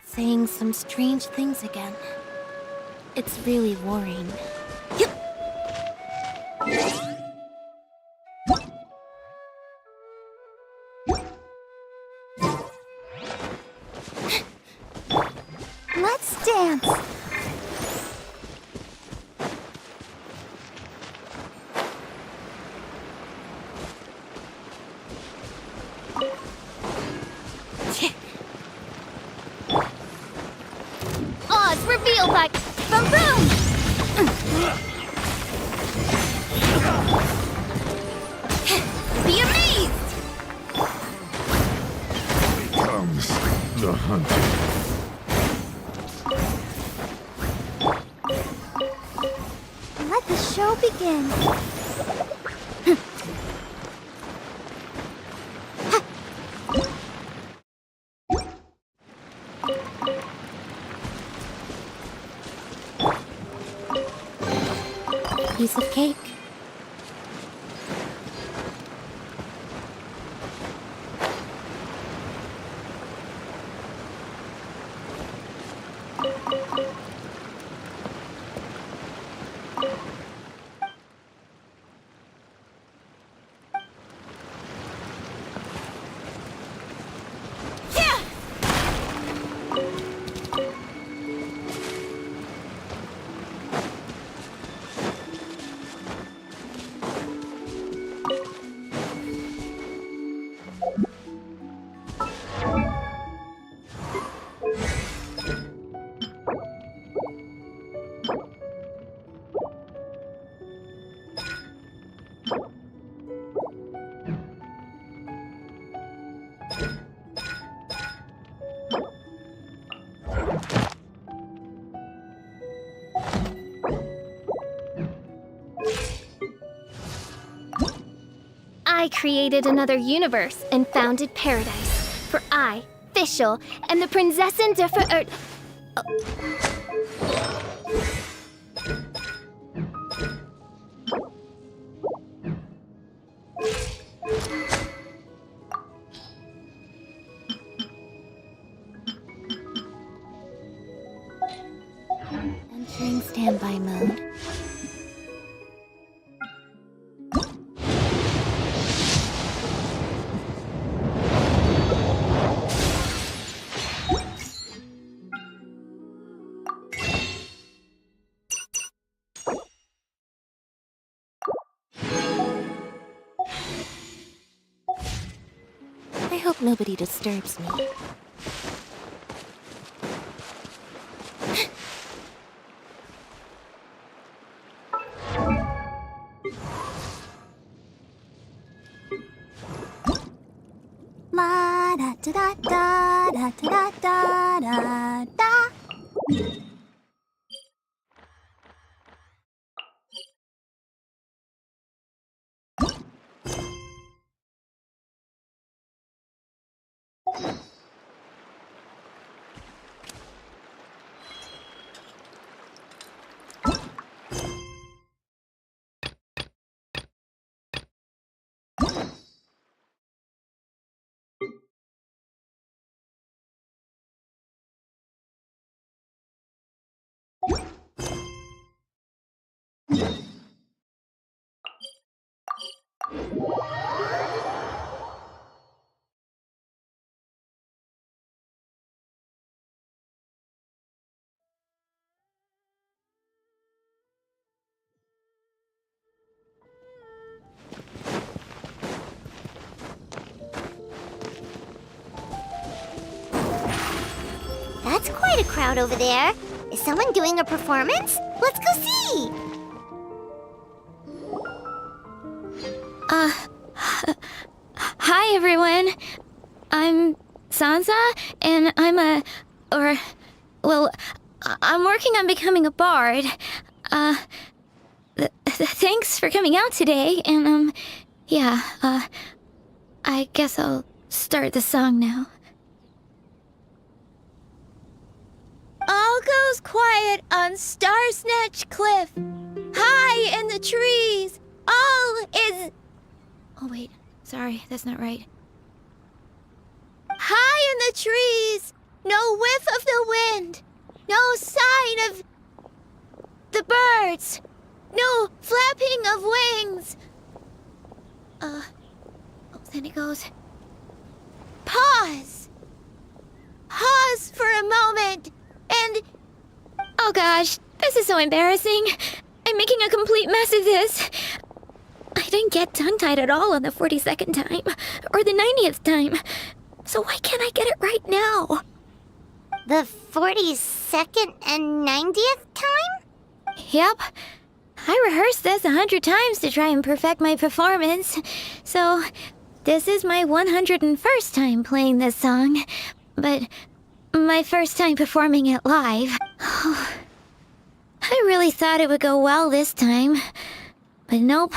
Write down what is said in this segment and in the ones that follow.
Saying some strange things again. It's really worrying. Let's dance! Oz revealed by boom boom! Be amazed! Comes the hunting. Let the show begin. Piece of cake. I created another universe and founded paradise. For I, Fischl, am the Prinzessin der Verirrt... Entering standby mode. hope nobody disturbs me. La da da da da da da da da. That's quite a crowd over there. Is someone doing a performance? Let's go see! Hi everyone. I'm Sansa, and I'm working on becoming a bard. Thanks for coming out today, and I guess I'll start the song now. All goes quiet on Starsnatch Cliff. High in the trees, all is... Oh wait, sorry, that's not right. High in the trees, no whiff of the wind, no sign of the birds, no flapping of wings. Then it goes... Pause! Pause for a moment, and... Oh gosh, this is so embarrassing. I'm making a complete mess of this. I didn't get tongue-tied at all on the 42nd time, or the 90th time. So why can't I get it right now? The 42nd and 90th time? Yep. I rehearsed this 100 times to try and perfect my performance. So, this is my 101st time playing this song. But my first time performing it live. I really thought it would go well this time. But nope.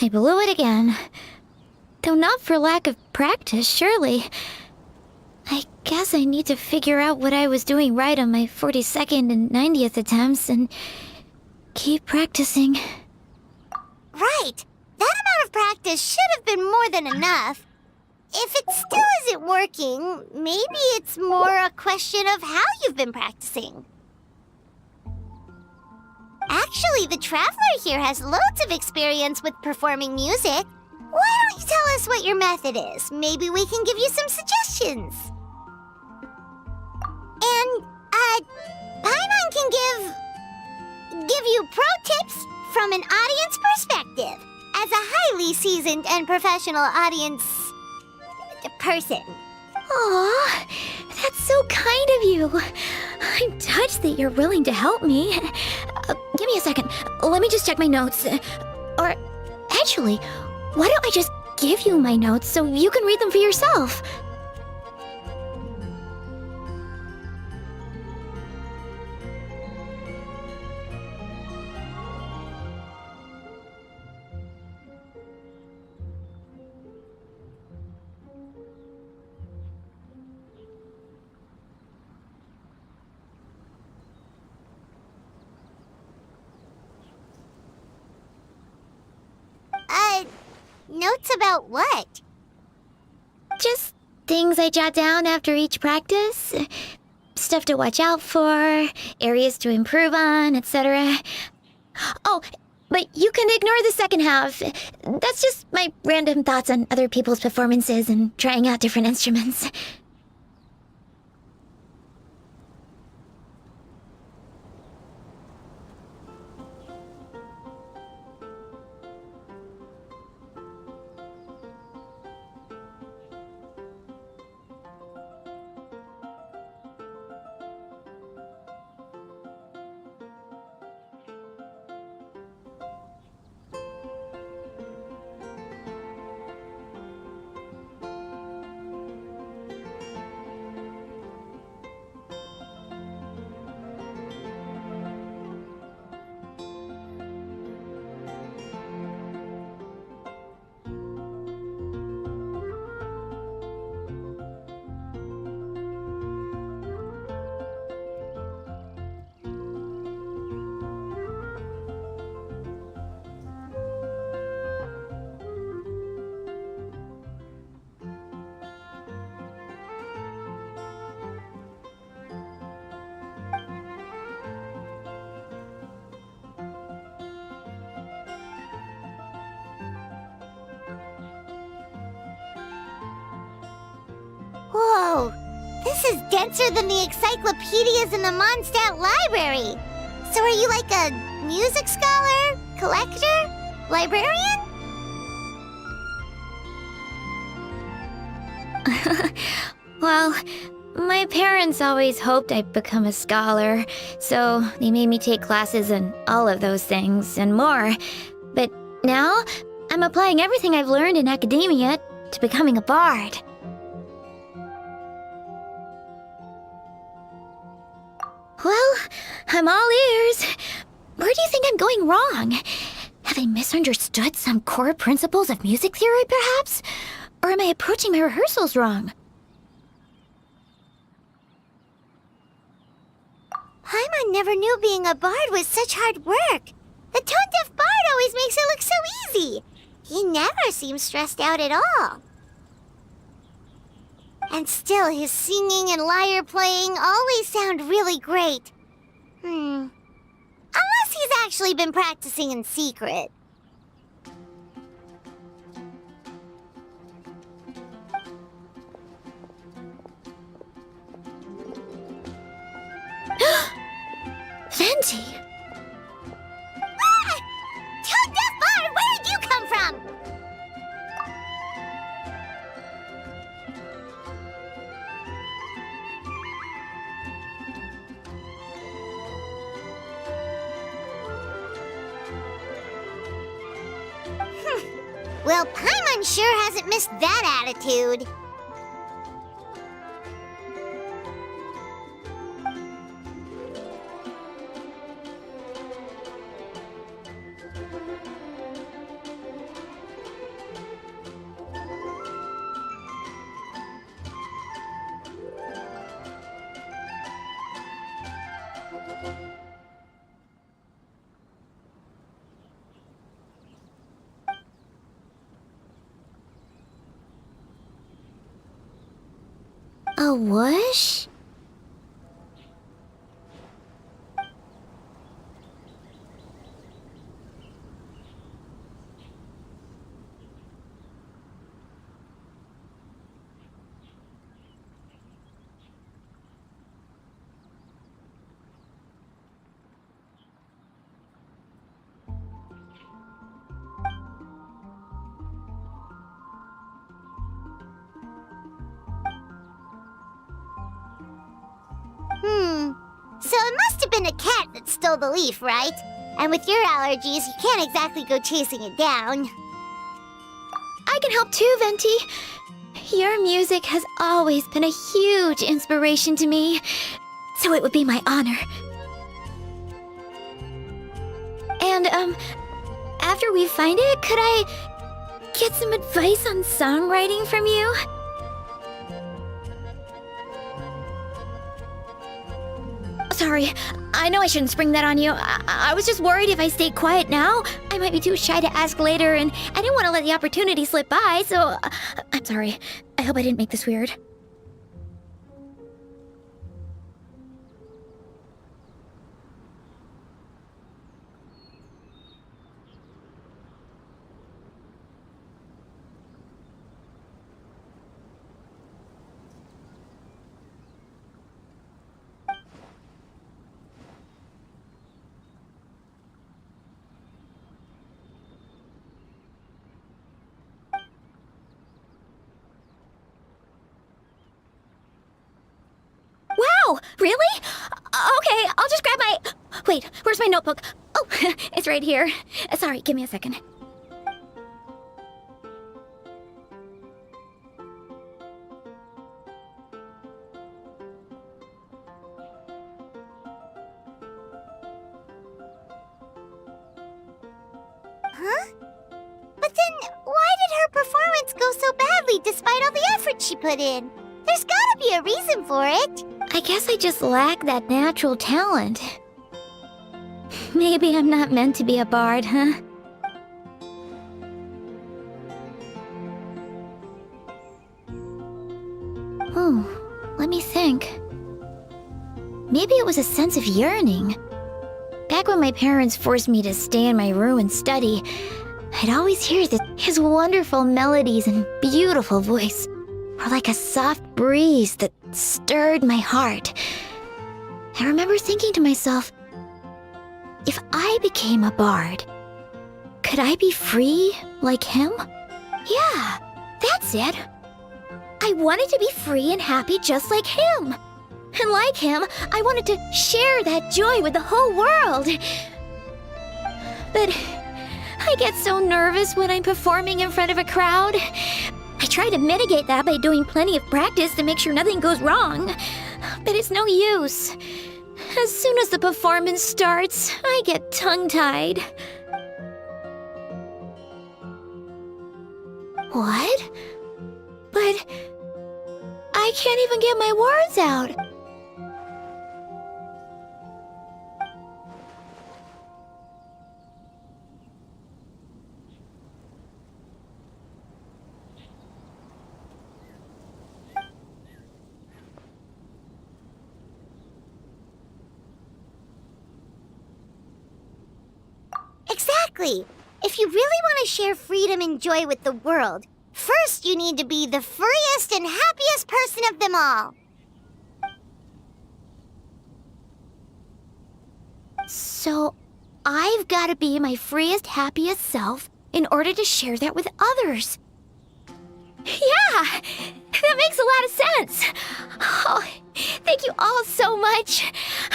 I blew it again. Though not for lack of practice, surely. I guess I need to figure out what I was doing right on my 42nd and 90th attempts and keep practicing. Right! That amount of practice should have been more than enough. If it still isn't working, maybe it's more a question of how you've been practicing. Actually, the Traveler here has loads of experience with performing music. Why don't you tell us what your method is? Maybe we can give you some suggestions. And, Paimon can give you pro tips from an audience perspective, as a highly seasoned and professional audience person. Aw, that's so kind of you. I'm touched that you're willing to help me. Give me a second. Let me just check my notes. Or, actually, why don't I just give you my notes so you can read them for yourself? Notes about what? Just things I jot down after each practice. Stuff to watch out for, areas to improve on, etc. Oh, but you can ignore the second half. That's just my random thoughts on other people's performances and trying out different instruments. This is denser than the encyclopedias in the Mondstadt library. So are you like a music scholar, collector, librarian? Well, my parents always hoped I'd become a scholar, so they made me take classes in all of those things and more. But now, I'm applying everything I've learned in academia to becoming a bard. Well, I'm all ears. Where do you think I'm going wrong? Have I misunderstood some core principles of music theory, perhaps? Or am I approaching my rehearsals wrong? Paimon never knew being a bard was such hard work. The tone-deaf bard always makes it look so easy. He never seems stressed out at all. And still, his singing and lyre playing always sound really great. Unless he's actually been practicing in secret. Venti! Ah! Tone-deaf bard, where did you come from? Well, Paimon sure hasn't missed that attitude. A whoosh? So it must have been a cat that stole the leaf, right? And with your allergies, you can't exactly go chasing it down. I can help too, Venti. Your music has always been a huge inspiration to me, so it would be my honor. And, after we find it, could I get some advice on songwriting from you? Sorry, I know I shouldn't spring that on you. I was just worried if I stayed quiet now, I might be too shy to ask later, and I didn't want to let the opportunity slip by, so I'm sorry. I hope I didn't make this weird. Wow, really? Okay, I'll just grab my... Wait, where's my notebook? Oh, it's right here. Sorry, give me a second. Huh? But then, why did her performance go so badly despite all the effort she put in? There's gotta be a reason for it. I guess I just lack that natural talent. Maybe I'm not meant to be a bard, huh? Oh, let me think. Maybe it was a sense of yearning. Back when my parents forced me to stay in my room and study, I'd always hear his wonderful melodies and beautiful voice. were like a soft breeze that stirred my heart. I remember thinking to myself, if I became a bard, could I be free like him? Yeah, that's it. I wanted to be free and happy just like him. And like him, I wanted to share that joy with the whole world. But I get so nervous when I'm performing in front of a crowd. I try to mitigate that by doing plenty of practice to make sure nothing goes wrong. But it's no use. As soon as the performance starts, I get tongue-tied. What? But I can't even get my words out. Exactly. If you really want to share freedom and joy with the world, first you need to be the freest and happiest person of them all. So, I've got to be my freest, happiest self in order to share that with others. Yeah, that makes a lot of sense. Oh, thank you all so much.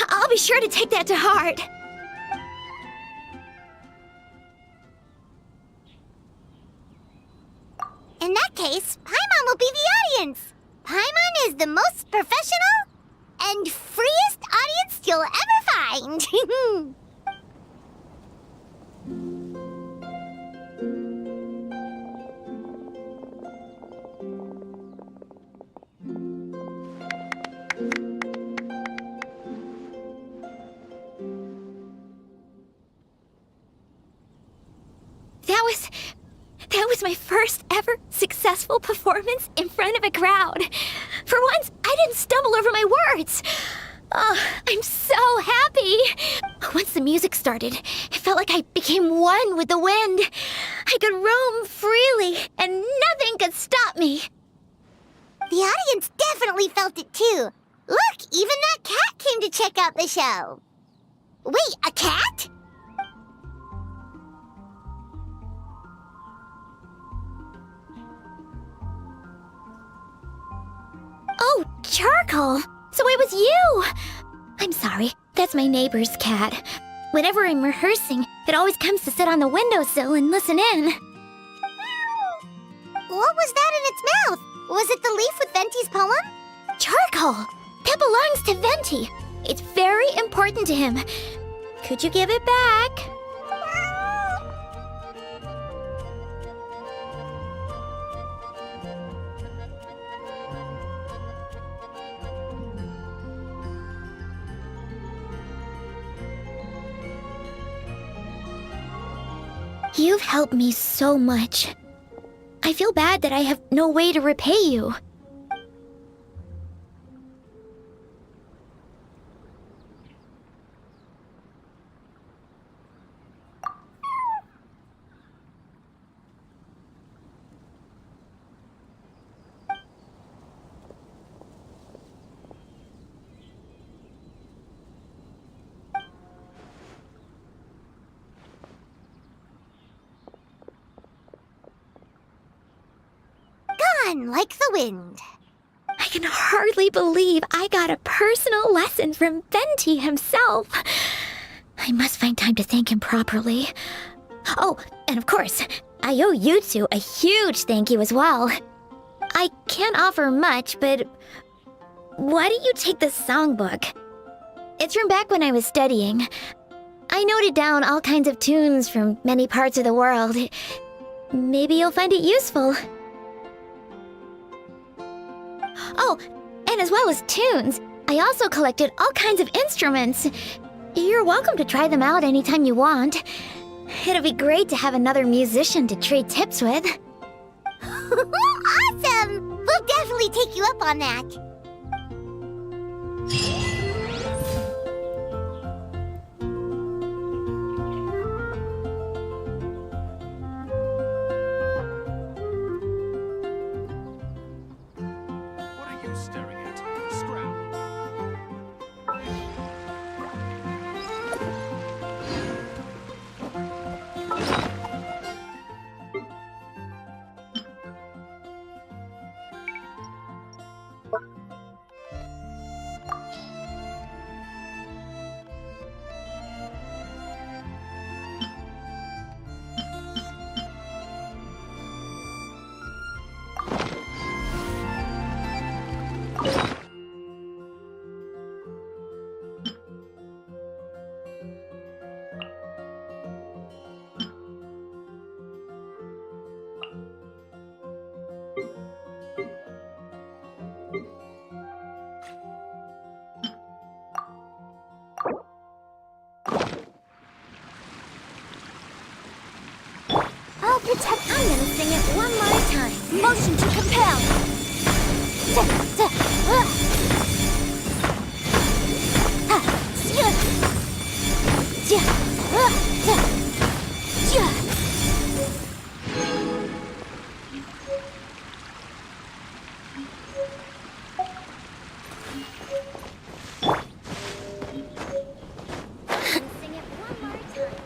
I'll be sure to take that to heart. In that case, Paimon will be the audience. Paimon is the most professional and freest audience you'll ever find. That was my first ever successful performance in front of a crowd. For once, I didn't stumble over my words. Oh, I'm so happy. Once the music started, it felt like I became one with the wind. I could roam freely, and nothing could stop me. The audience definitely felt it too. Look, even that cat came to check out the show. Wait, a cat? Oh, Charcoal! So it was you! I'm sorry, that's my neighbor's cat. Whenever I'm rehearsing, it always comes to sit on the windowsill and listen in. What was that in its mouth? Was it the leaf with Venti's poem? Charcoal! That belongs to Venti. It's very important to him. Could you give it back? You've helped me so much. I feel bad that I have no way to repay you. Gone like the wind. I can hardly believe I got a personal lesson from Venti himself. I must find time to thank him properly. Oh, and of course, I owe you two a huge thank you as well. I can't offer much, but why don't you take this songbook? It's from back when I was studying. I noted down all kinds of tunes from many parts of the world. Maybe you'll find it useful. Oh, and as well as tunes, I also collected all kinds of instruments. You're welcome to try them out anytime you want. It'll be great to have another musician to trade tips with. Awesome! We'll definitely take you up on that. I'm gonna sing it one more time. Motion to compel. Sing it one more time.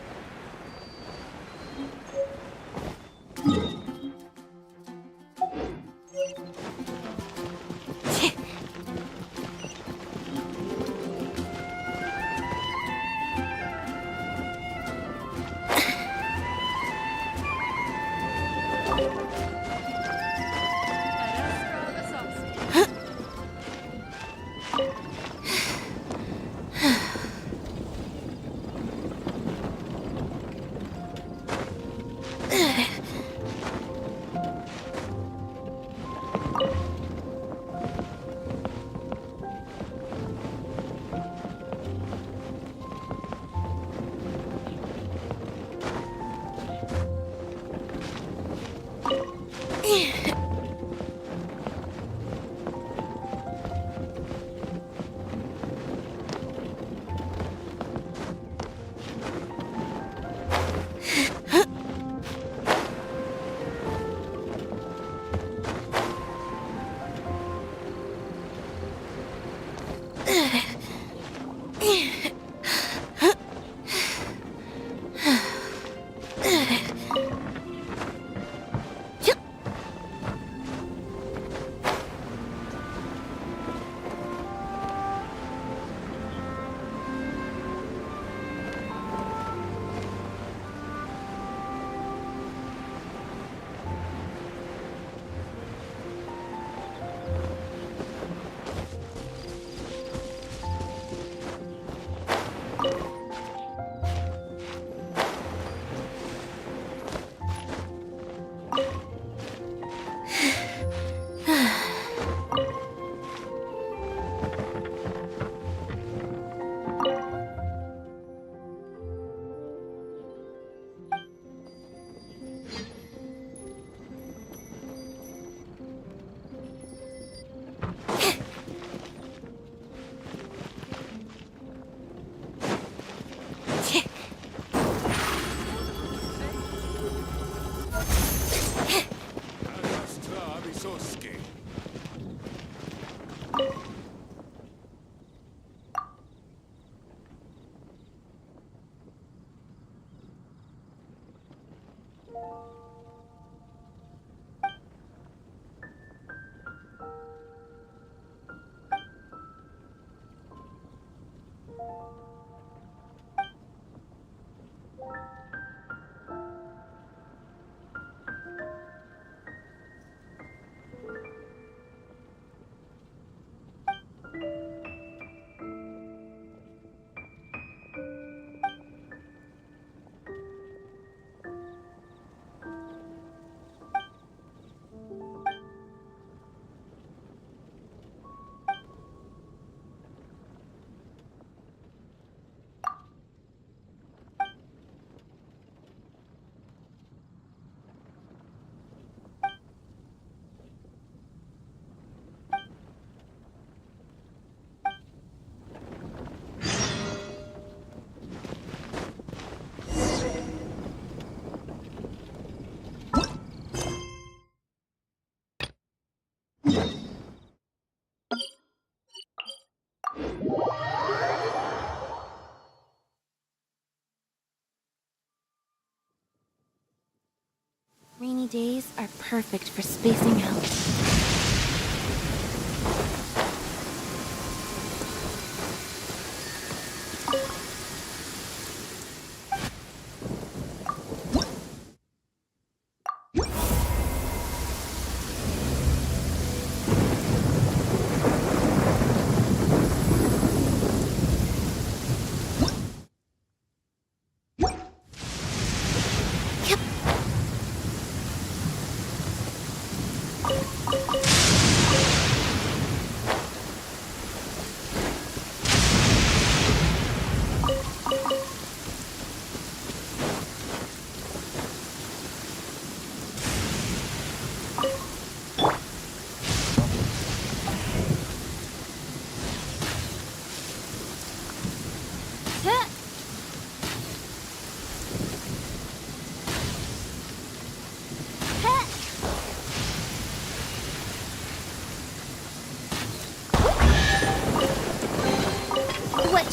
Rainy days are perfect for spacing out.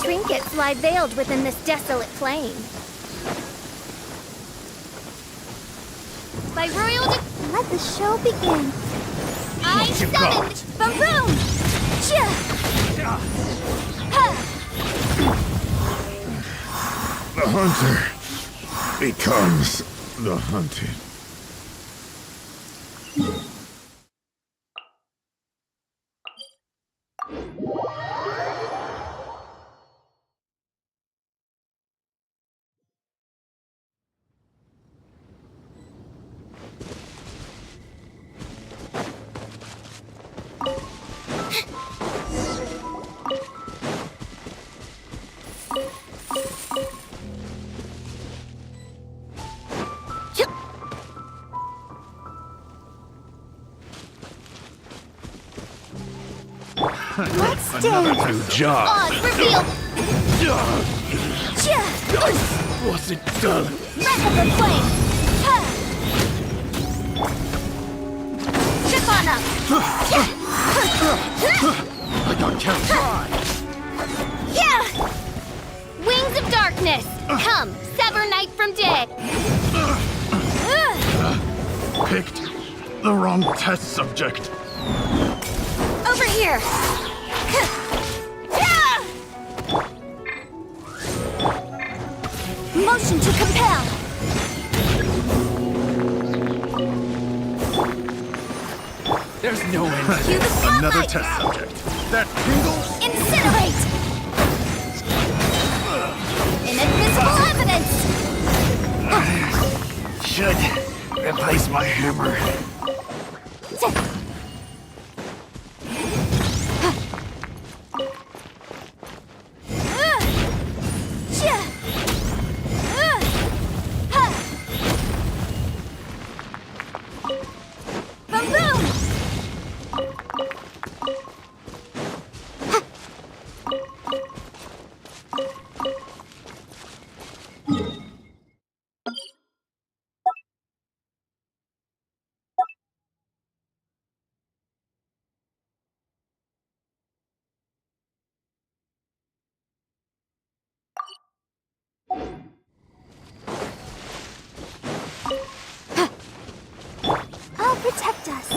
trinkets lie veiled within this desolate plain. By royal let the show begin. I What you summoned Baboom! The hunter becomes the hunted. Let's Another dance! new job. Oz, reveal! Wasn't done. Breath of the flame! Chip on up! I got carried. Yeah! Wings of darkness! Come, sever night from day! Picked the wrong test subject. Over here! Motion to compel! There's no end to Cue the spotlight! Another test subject. That tingles. Incinerate! Inadmissible evidence! Should replace my hammer. I'll protect us.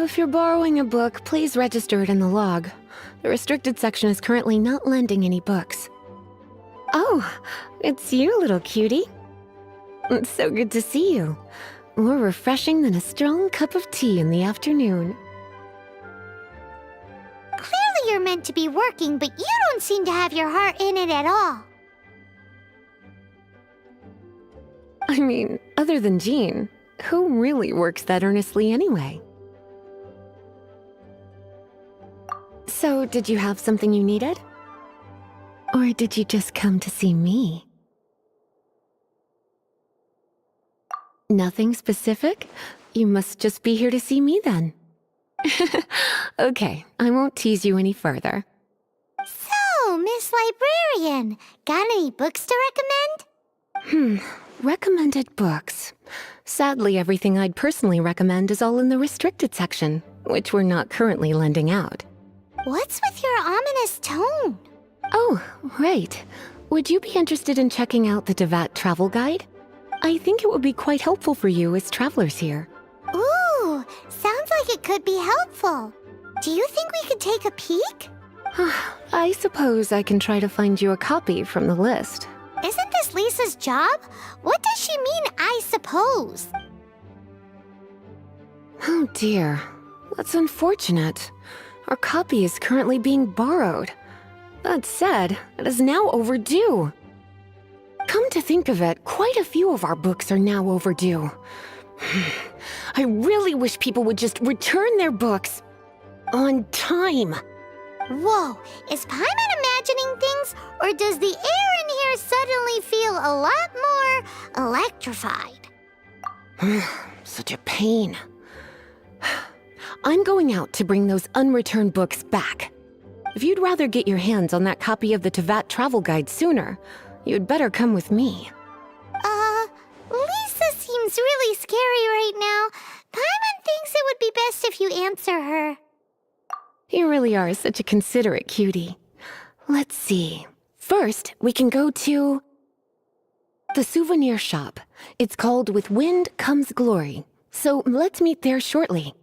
If you're borrowing a book, please register it in the log. The restricted section is currently not lending any books. Oh, it's you, little cutie. It's so good to see you. More refreshing than a strong cup of tea in the afternoon. Clearly you're meant to be working, but you don't seem to have your heart in it at all. I mean, other than Jean, who really works that earnestly anyway? So, did you have something you needed? Or did you just come to see me? Nothing specific? You must just be here to see me then. Okay, I won't tease you any further. So, Miss Librarian, got any books to recommend? Recommended books. Sadly, everything I'd personally recommend is all in the restricted section, which we're not currently lending out. What's with your ominous tone? Oh, right. Would you be interested in checking out the Teyvat travel guide? I think it would be quite helpful for you as travelers here. Ooh, sounds like it could be helpful. Do you think we could take a peek? I suppose I can try to find you a copy from the list. Isn't this Lisa's job? What does she mean, I suppose? Oh dear, that's unfortunate. Our copy is currently being borrowed. That said, it is now overdue. Come to think of it, quite a few of our books are now overdue. I really wish people would just return their books on time. Whoa, is Paimon imagining things, or does the air in here suddenly feel a lot more electrified? Such a pain. I'm going out to bring those unreturned books back. If you'd rather get your hands on that copy of the Teyvat travel guide sooner, you'd better come with me. Lisa seems really scary right now. Paimon thinks it would be best if you answer her. You really are such a considerate cutie. Let's see. First, we can go to the souvenir shop. It's called With Wind Comes Glory. So let's meet there shortly.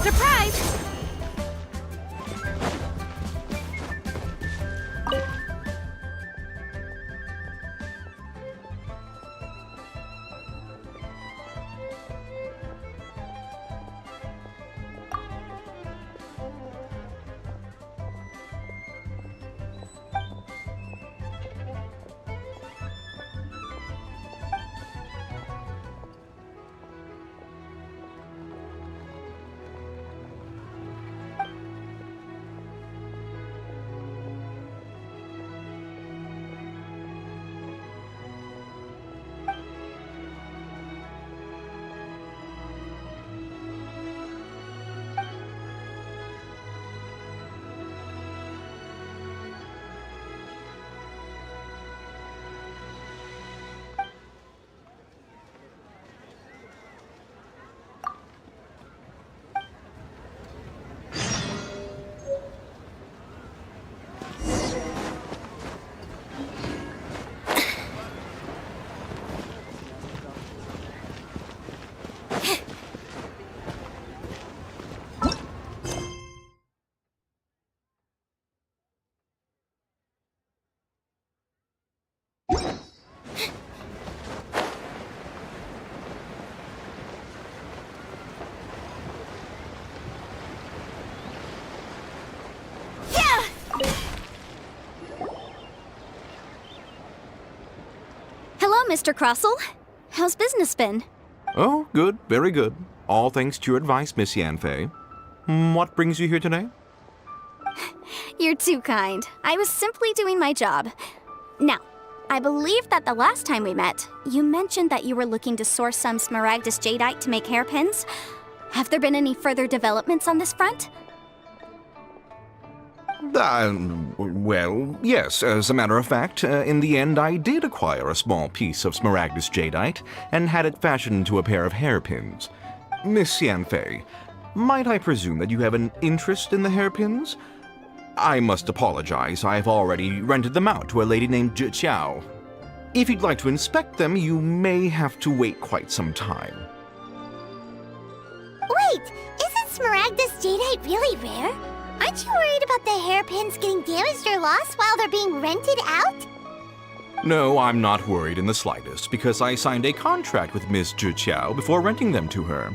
Surprise! Mr. Crossell. How's business been? Oh, good, very good. All thanks to your advice, Miss Yanfei. What brings you here today? You're too kind. I was simply doing my job. Now, I believe that the last time we met, you mentioned that you were looking to source some smaragdus jadeite to make hairpins. Have there been any further developments on this front? Well, yes. As a matter of fact, in the end, I did acquire a small piece of smaragdus jadeite and had it fashioned into a pair of hairpins. Miss Yanfei, might I presume that you have an interest in the hairpins? I must apologize. I've already rented them out to a lady named Zhi Qiao. If you'd like to inspect them, you may have to wait quite some time. Wait, isn't smaragdus jadeite really rare? Aren't you worried about the hairpins getting damaged or lost while they're being rented out? No, I'm not worried in the slightest, because I signed a contract with Miss Zhi Qiao before renting them to her.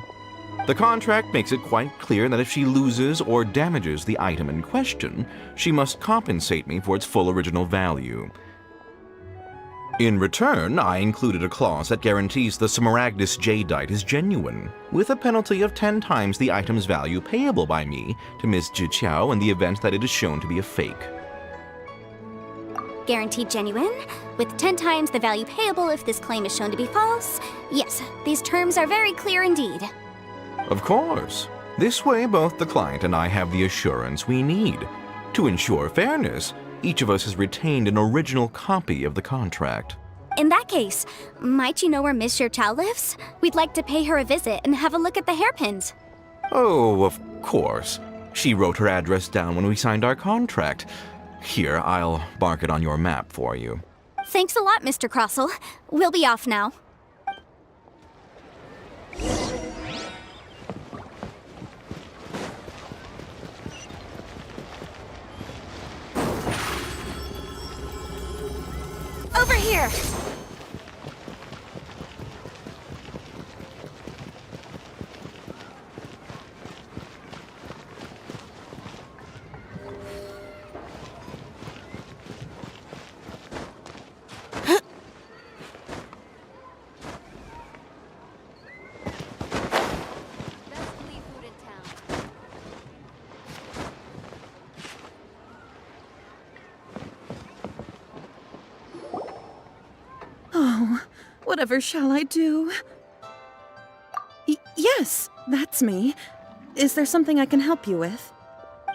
The contract makes it quite clear that if she loses or damages the item in question, she must compensate me for its full original value. In return, I included a clause that guarantees the smaragdus jadeite is genuine, with a penalty of 10 times the item's value payable by me to Miss Zhi Qiao in the event that it is shown to be a fake. Guaranteed genuine, with 10 times the value payable if this claim is shown to be false. Yes, these terms are very clear indeed. Of course. This way, both the client and I have the assurance we need. To ensure fairness, each of us has retained an original copy of the contract. In that case, might you know where Miss Zhi Qiao lives? We'd like to pay her a visit and have a look at the hairpins. Oh, of course. She wrote her address down when we signed our contract. Here, I'll mark it on your map for you. Thanks a lot, Mr. Crossell. We'll be off now. Over here! Whatever shall I do? Yes, that's me. Is there something I can help you with?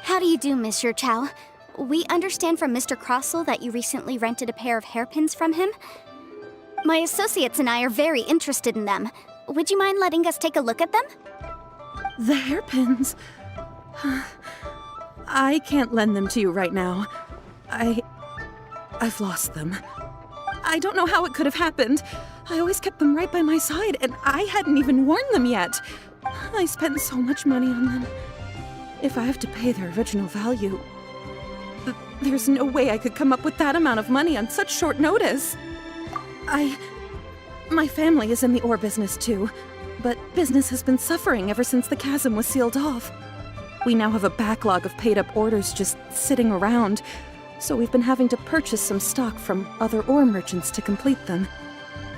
How do you do, Miss Zhi Qiao? We understand from Mr. Crossell that you recently rented a pair of hairpins from him. My associates and I are very interested in them. Would you mind letting us take a look at them? The hairpins? I can't lend them to you right now. I've lost them. I don't know how it could have happened. I always kept them right by my side, and I hadn't even worn them yet. I spent so much money on them. If I have to pay their original value, there's no way I could come up with that amount of money on such short notice. My family is in the ore business too, but business has been suffering ever since the chasm was sealed off. We now have a backlog of paid-up orders just sitting around, so we've been having to purchase some stock from other ore merchants to complete them.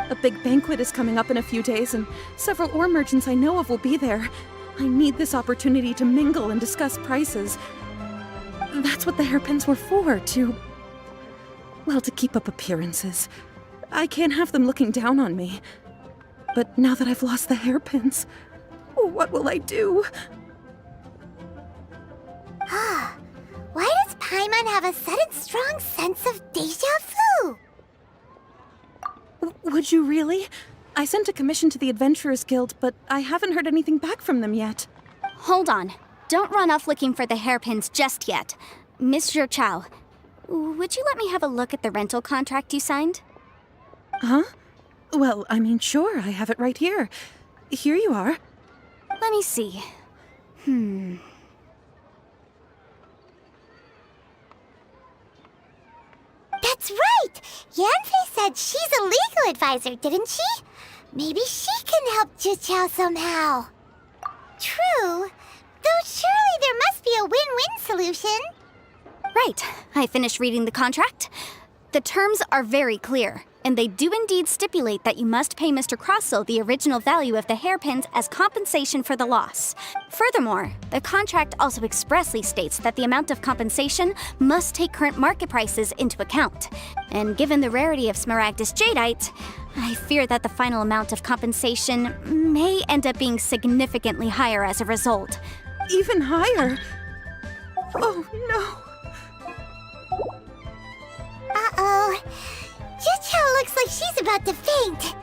A big banquet is coming up in a few days, and several ore merchants I know of will be there. I need this opportunity to mingle and discuss prices. That's what the hairpins were for, to keep up appearances. I can't have them looking down on me. But now that I've lost the hairpins, what will I do? Why does Paimon have a sudden strong sense of deja vu? Would you really? I sent a commission to the Adventurers Guild, but I haven't heard anything back from them yet. Hold on. Don't run off looking for the hairpins just yet. Miss Zhi Qiao, would you let me have a look at the rental contract you signed? Huh? Well, I mean, sure, I have it right here. Here you are. Let me see. That's right! Yanfei said she's a legal advisor, didn't she? Maybe she can help Zhi Qiao somehow. True. Though surely there must be a win-win solution. Right. I finished reading the contract. The terms are very clear. and they do indeed stipulate that you must pay Mr. Crossell the original value of the hairpins as compensation for the loss. Furthermore, the contract also expressly states that the amount of compensation must take current market prices into account. And given the rarity of Smaragdus Jadeite, I fear that the final amount of compensation may end up being significantly higher as a result. Even higher? Oh no. Uh-oh. Juchao looks like she's about to faint.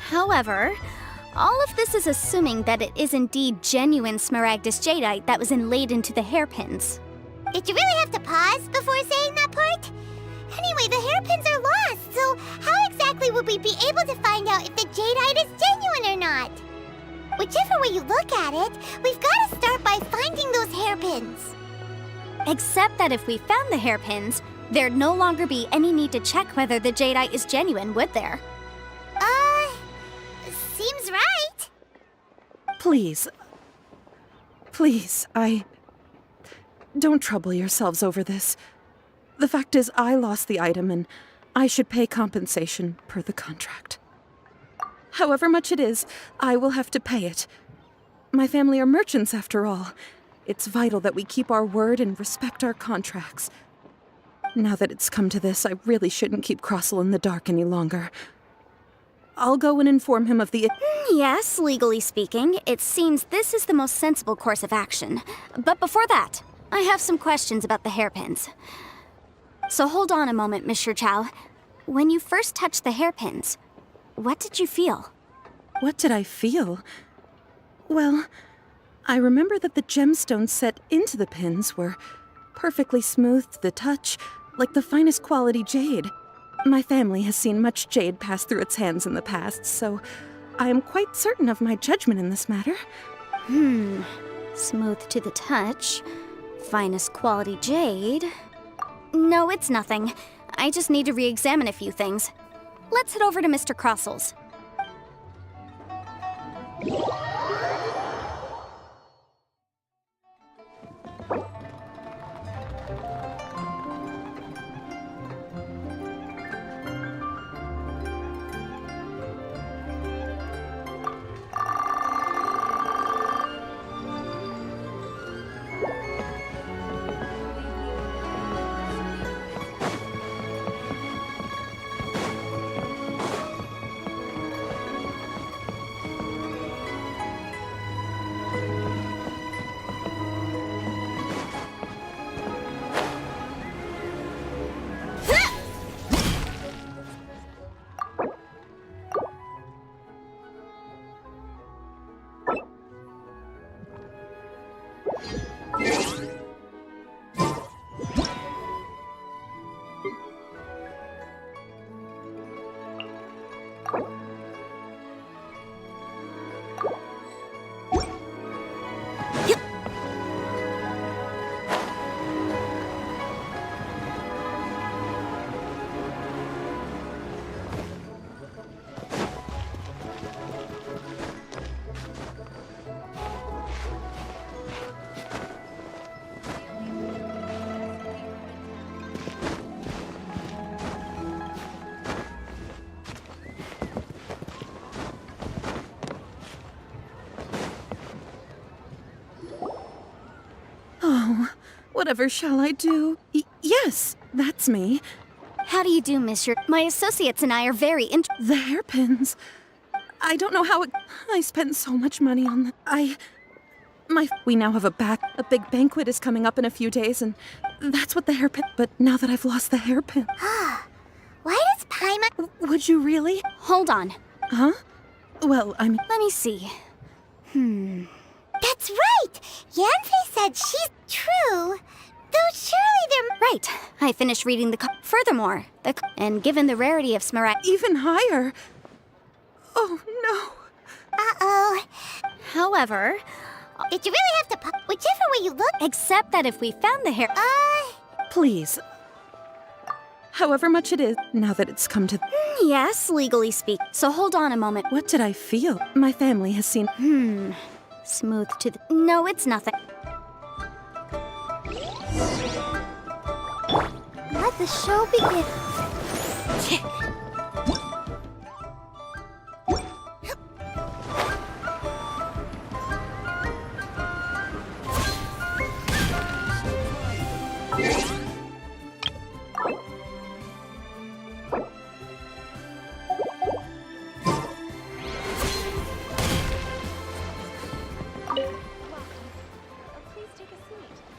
However, all of this is assuming that it is indeed genuine Smaragdus Jadeite that was inlaid into the hairpins. Did you really have to pause before saying that part? Anyway, the hairpins are lost, so how exactly would we be able to find out if the jadeite is genuine or not? Whichever way you look at it, we've got to start by finding those hairpins. Except that if we found the hairpins, there'd no longer be any need to check whether the jadeite is genuine, would there? Seems right. Please. Please, Don't trouble yourselves over this. The fact is, I lost the item and I should pay compensation per the contract. However much it is, I will have to pay it. My family are merchants, after all. It's vital that we keep our word and respect our contracts. Now that it's come to this, I really shouldn't keep Crossell in the dark any longer. I'll go and inform him of the... Yes, legally speaking, it seems this is the most sensible course of action. But before that, I have some questions about the hairpins. So hold on a moment, Miss Chow. When you first touched the hairpins, what did you feel? What did I feel? Well, I remember that the gemstones set into the pins were perfectly smooth to the touch, like the finest quality jade. My family has seen much jade pass through its hands in the past, so I am quite certain of my judgment in this matter. Smooth to the touch, finest quality jade. No, it's nothing. I just need to re-examine a few things. Let's head over to Mr. Crossell's. Whatever shall I do? Yes, that's me. How do you do, Monsieur? My associates and I are very The hairpins. I don't know how I spent so much money on them. We now have a big banquet is coming up in a few days, and that's what the hairpin... But now that I've lost the hairpin... Why does Paimon... Would you really? Hold on. Huh? Well, I mean... Let me see. That's right! Yanfei said she's true. Though surely they're... Right. I finished reading the... Furthermore, and given the rarity of Smaragd... Even higher. Oh, no. Uh-oh. However... Did you really have to... Whichever way you look... Except that if we found the hair... Please. However much it is, now that it's come to... Yes, legally speak. So hold on a moment. What did I feel? My family has seen... Smooth to the... No, it's nothing. Let the show begin.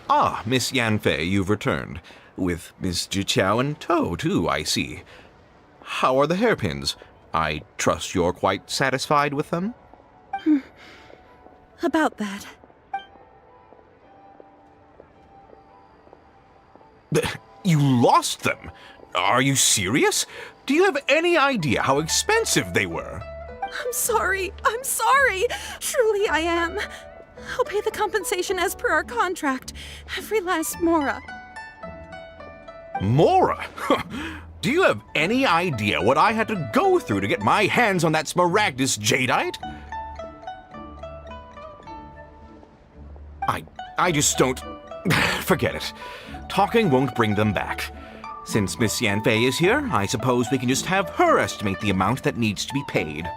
Ah, Miss Yanfei, you've returned. With Miss Jiqiao in tow, too, I see. How are the hairpins? I trust you're quite satisfied with them? About that. You lost them? Are you serious? Do you have any idea how expensive they were? I'm sorry. I'm sorry. Truly I am. I'll pay the compensation as per our contract. Every last mora. Mora? Do you have any idea what I had to go through to get my hands on that Smaragdus jadeite? I just don't... Forget it. Talking won't bring them back. Since Miss Yanfei is here, I suppose we can just have her estimate the amount that needs to be paid.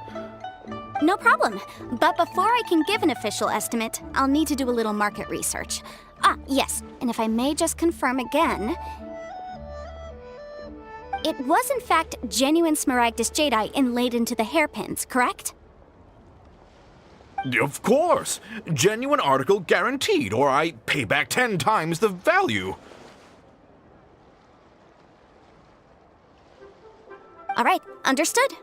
No problem. But before I can give an official estimate, I'll need to do a little market research. Ah, yes, and if I may just confirm again... It was in fact genuine Smaragdus jadeite inlaid into the hairpins, correct? Of course! Genuine article guaranteed, or I pay back 10 times the value. All right, understood.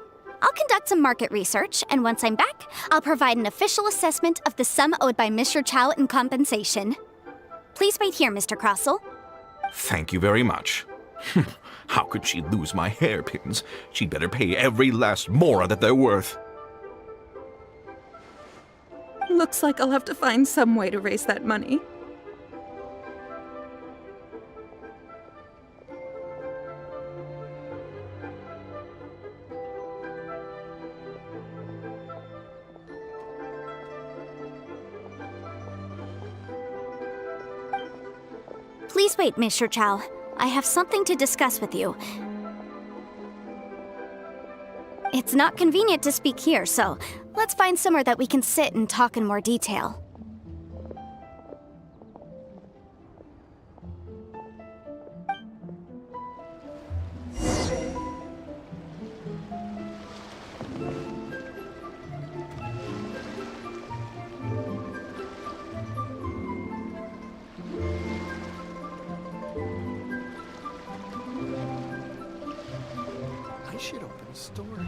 I'll conduct some market research, and once I'm back, I'll provide an official assessment of the sum owed by Mr. Chow in compensation. Please wait here, Mr. Crossell. Thank you very much. How could she lose my hairpins? She'd better pay every last mora that they're worth. Looks like I'll have to find some way to raise that money. Please wait, Mr. Chow. I have something to discuss with you. It's not convenient to speak here, so let's find somewhere that we can sit and talk in more detail. I should open a store here.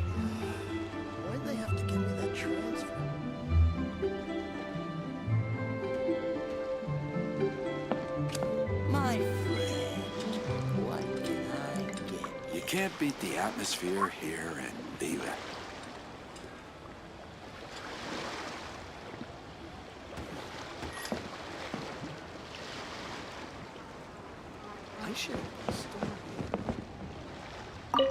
Why'd they have to give me that transfer? My friend, what can I get? You can't beat the atmosphere here in Teyvat. I should open a store here.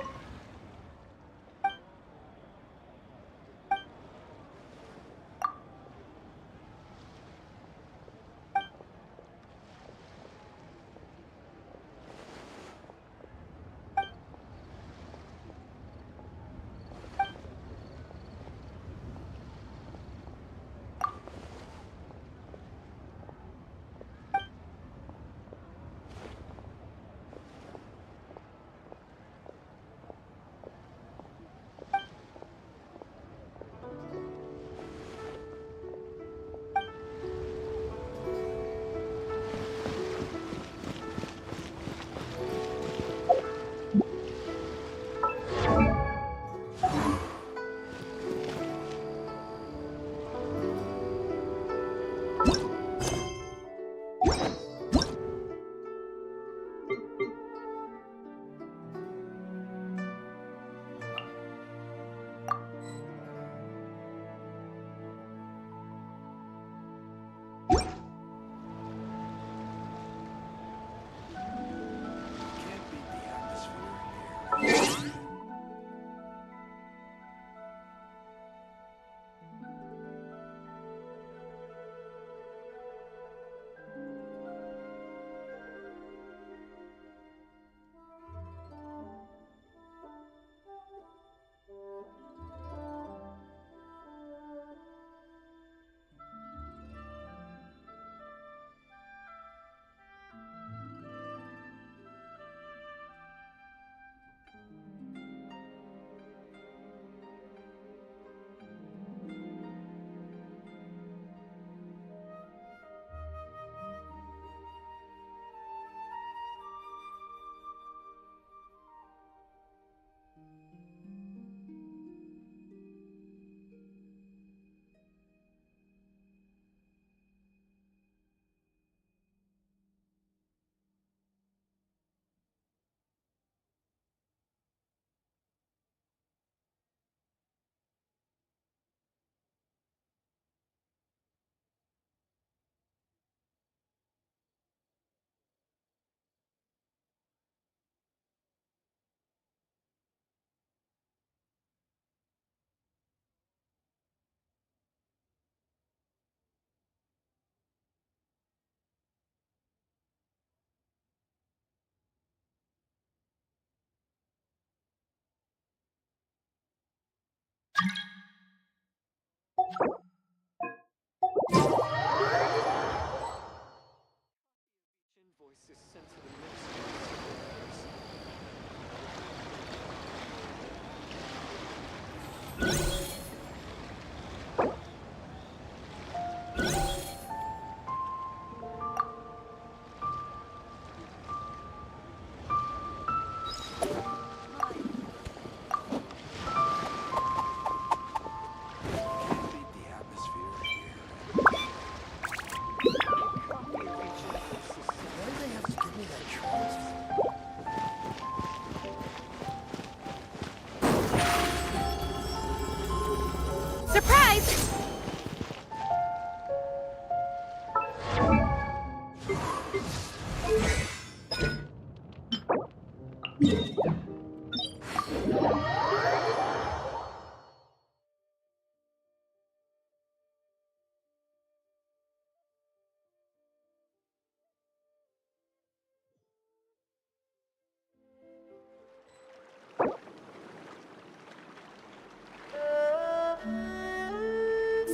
Surprise!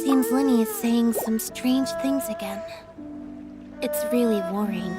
Seems Lenny is saying some strange things again. It's really worrying.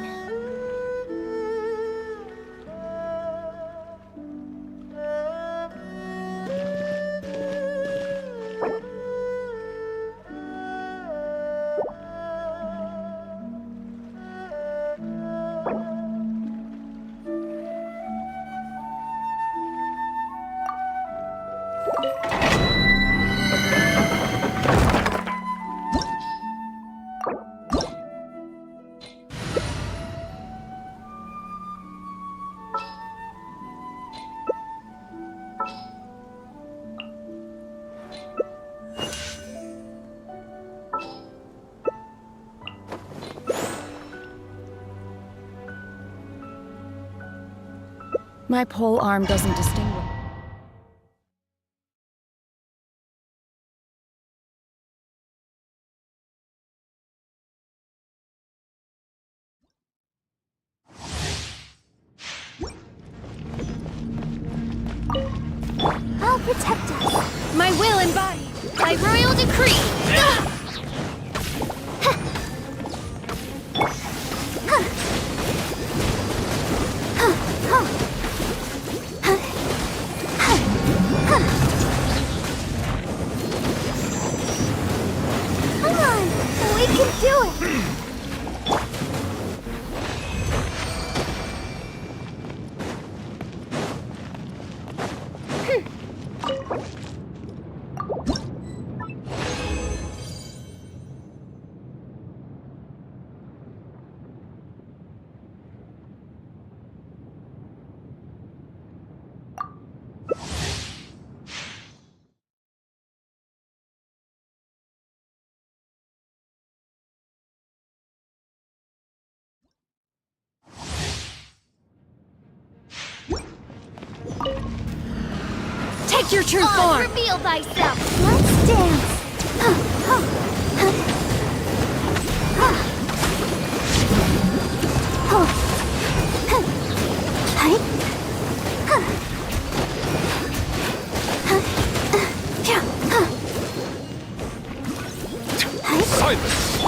My pole arm doesn't distinguish. I'll protect us. My will embodied by royal decree. Come on, we can do it. Take your true form. Reveal thyself. Let's dance. Silence!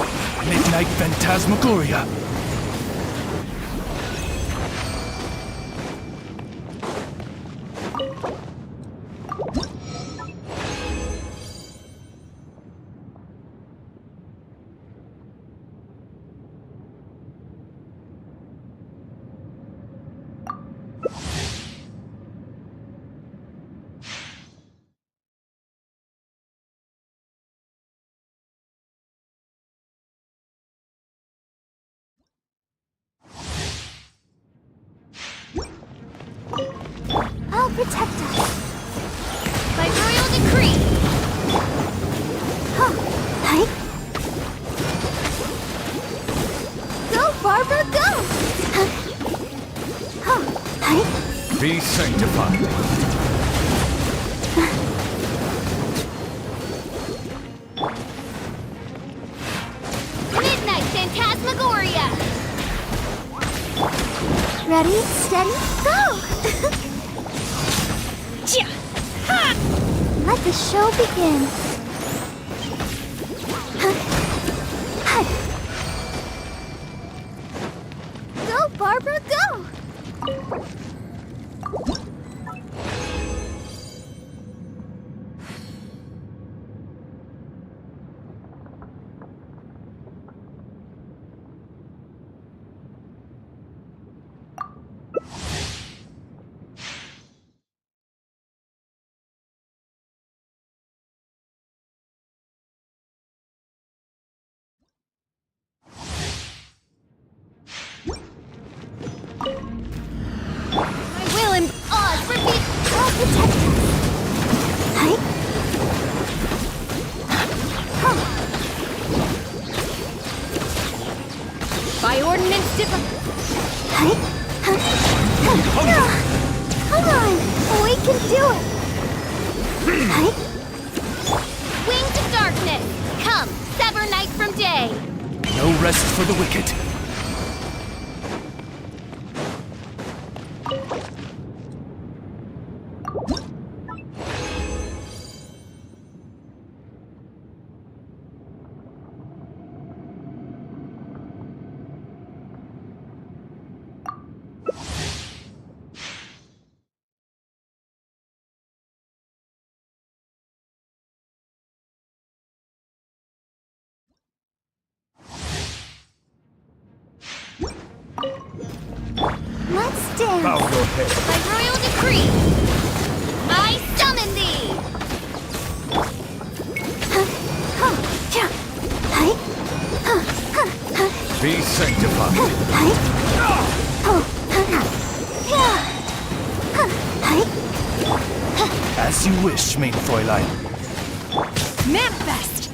Midnight Phantasmagoria! I'll protect us. By royal decree. Go, Barbara, go! Be sanctified. Midnight Phantasmagoria. Ready, steady, go! Let the show begin. Go, Barbara, go! No rest for the wicked. Let's dance. Bow your head. By royal decree, I summon thee! Be sanctified. As you wish, main Fräulein. Manifest!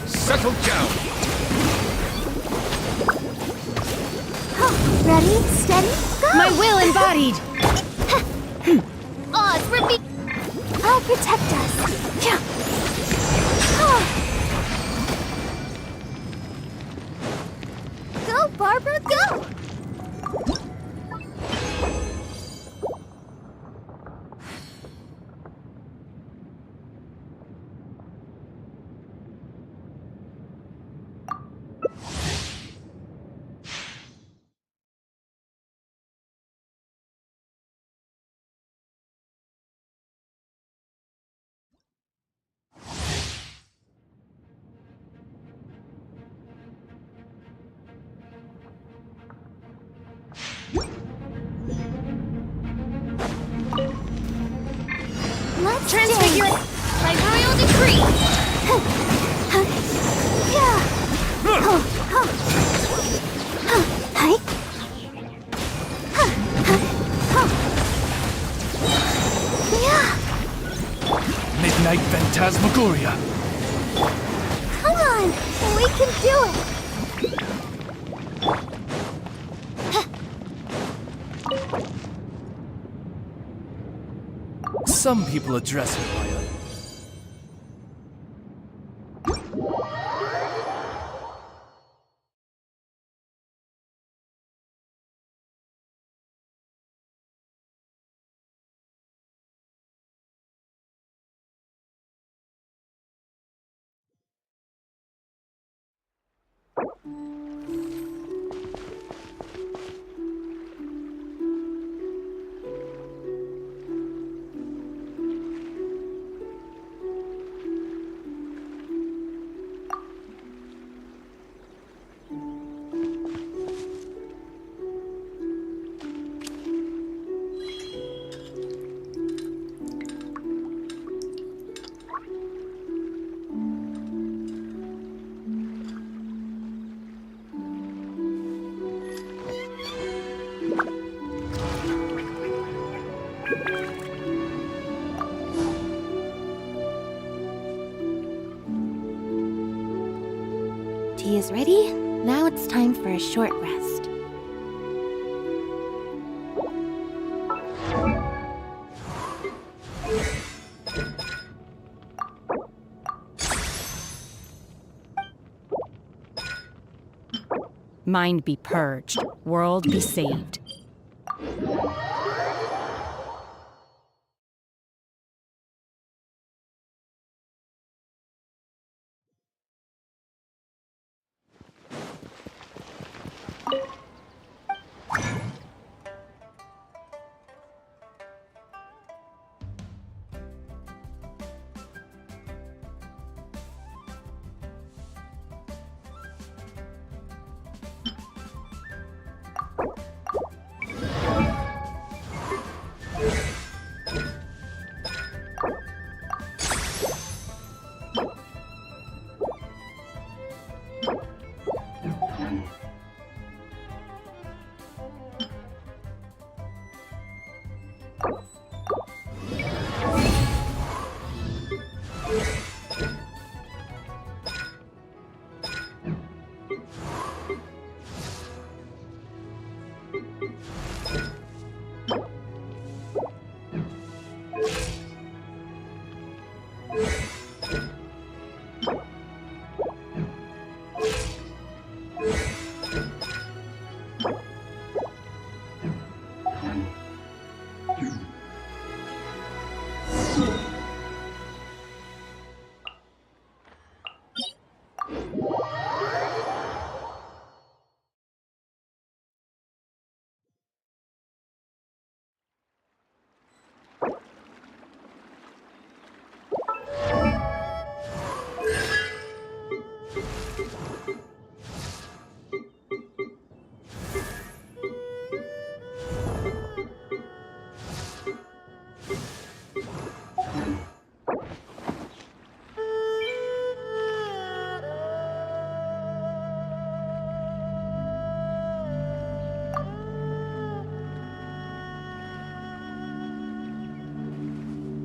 Settle down. Ready, steady, go! My will embodied! Oz, repeat! I'll protect us. Go, Barbara, go! Let's Transfigure dance. by royal decree! Midnight Phantasmagoria. Come on, we can do it. Some people address me by a... Tea is ready. Now it's time for a short rest. Mind be purged, world be saved.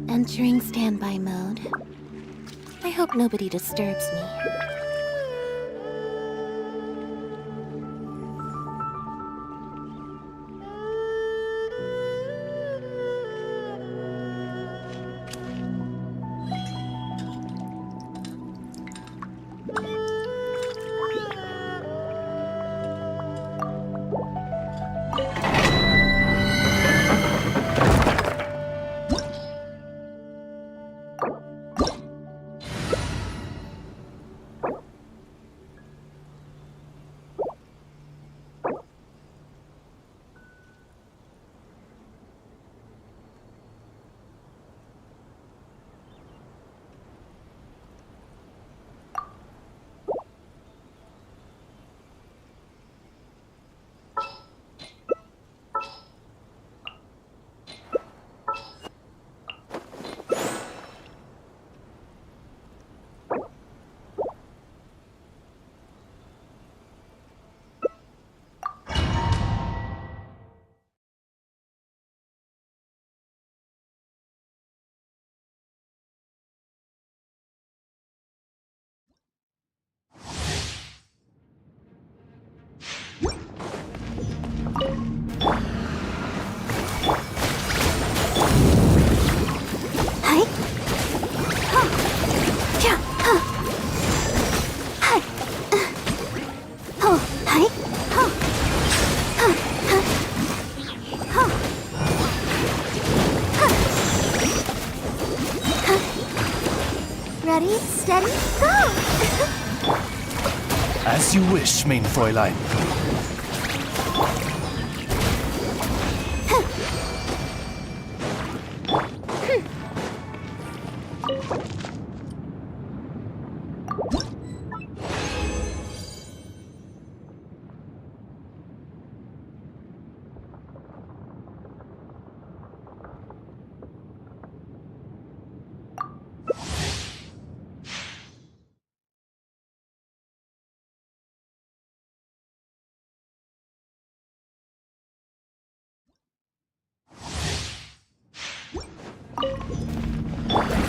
Entering standby mode. I hope nobody disturbs me. Ready, steady, go! As you wish, mein Fräulein.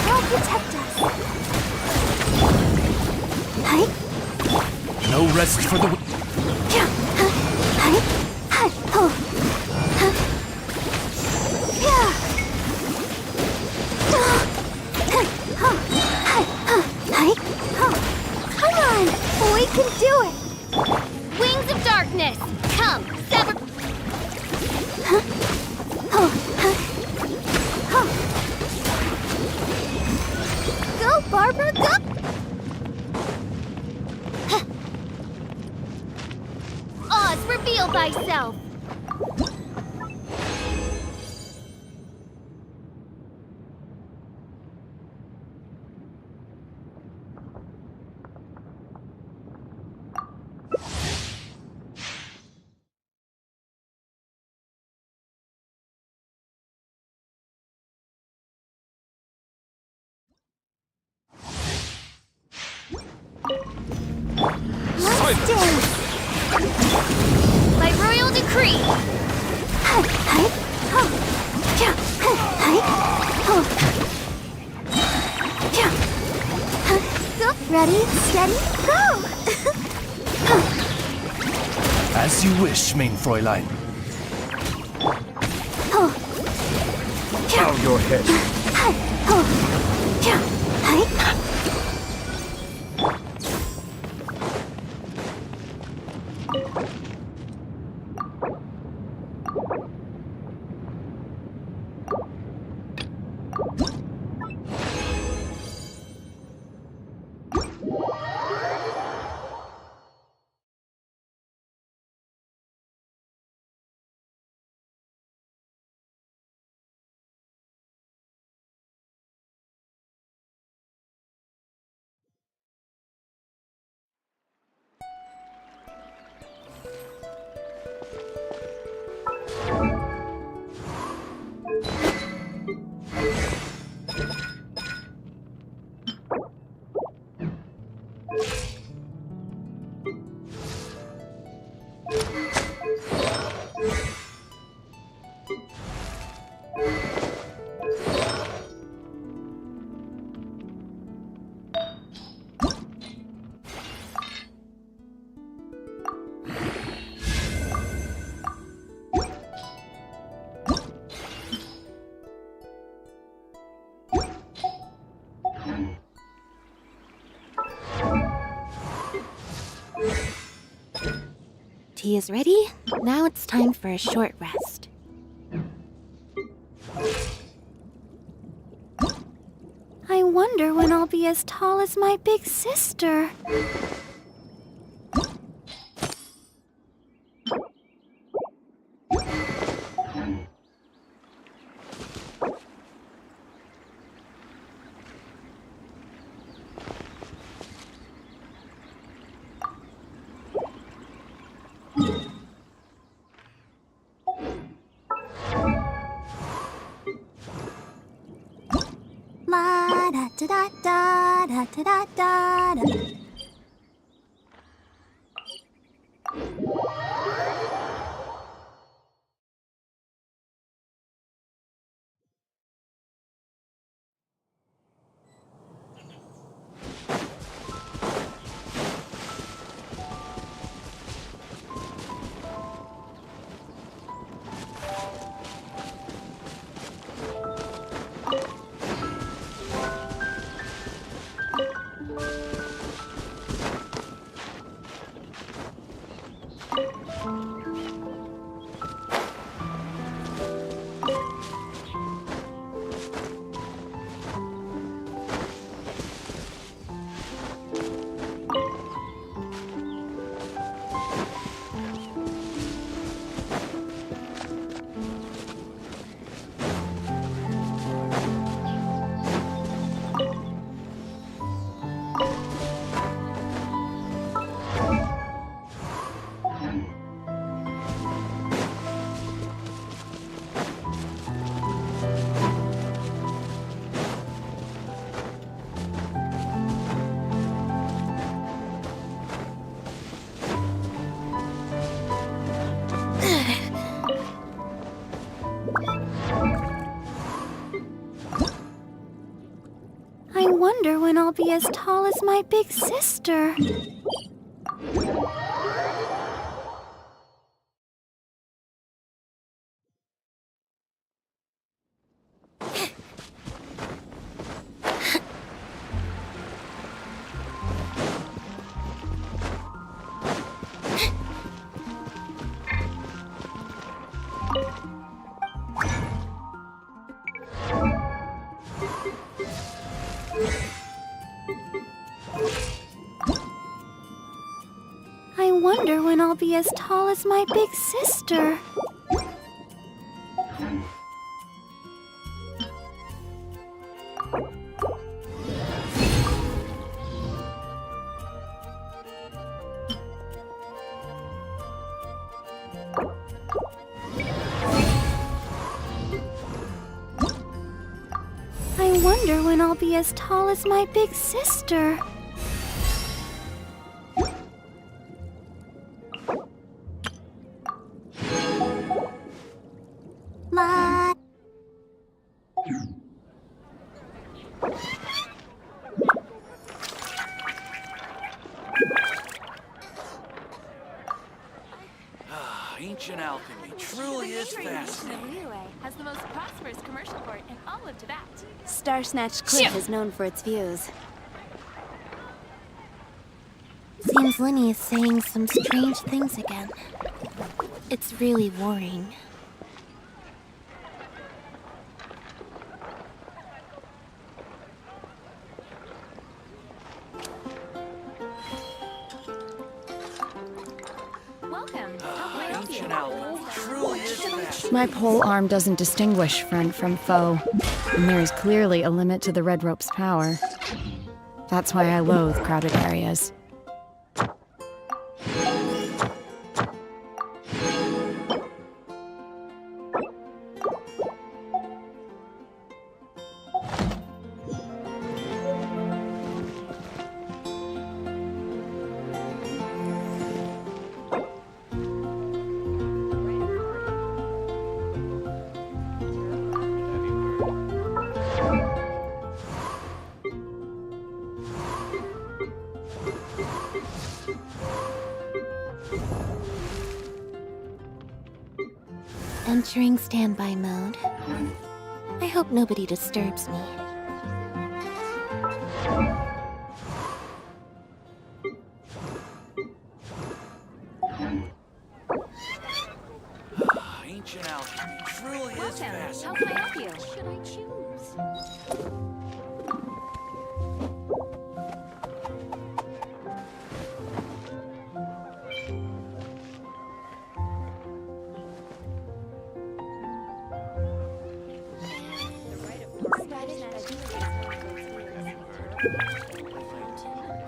Help protect us. No rest for the... Come on, we can do it. Wings of darkness! Come, sever... Go, Barbara, go! Oz, reveal thyself! Let's dance! By royal decree! Go. Ready, steady, go! As you wish, mein Fräulein. Bow your head. tea is ready. Now it's time for a short rest. I wonder when I'll be as tall as my big sister. La da da da da da da da da. I wonder when I'll be as tall as my big sister. I wonder when I'll be as tall as my big sister. I wonder when I'll be as tall as my big sister. La. Ancient alchemy truly is fascinating. Has the most prosperous commercial port in all of Teyvat. Starsnatch Cliff is known for its views. Seems Linny is saying some strange things again. It's really worrying. Welcome. How can I help you? Ancient alchemy truly is fascinating. My pole arm doesn't distinguish friend from foe, and there is clearly a limit to the red rope's power. That's why I loathe crowded areas. Entering standby mode. I hope nobody disturbs me.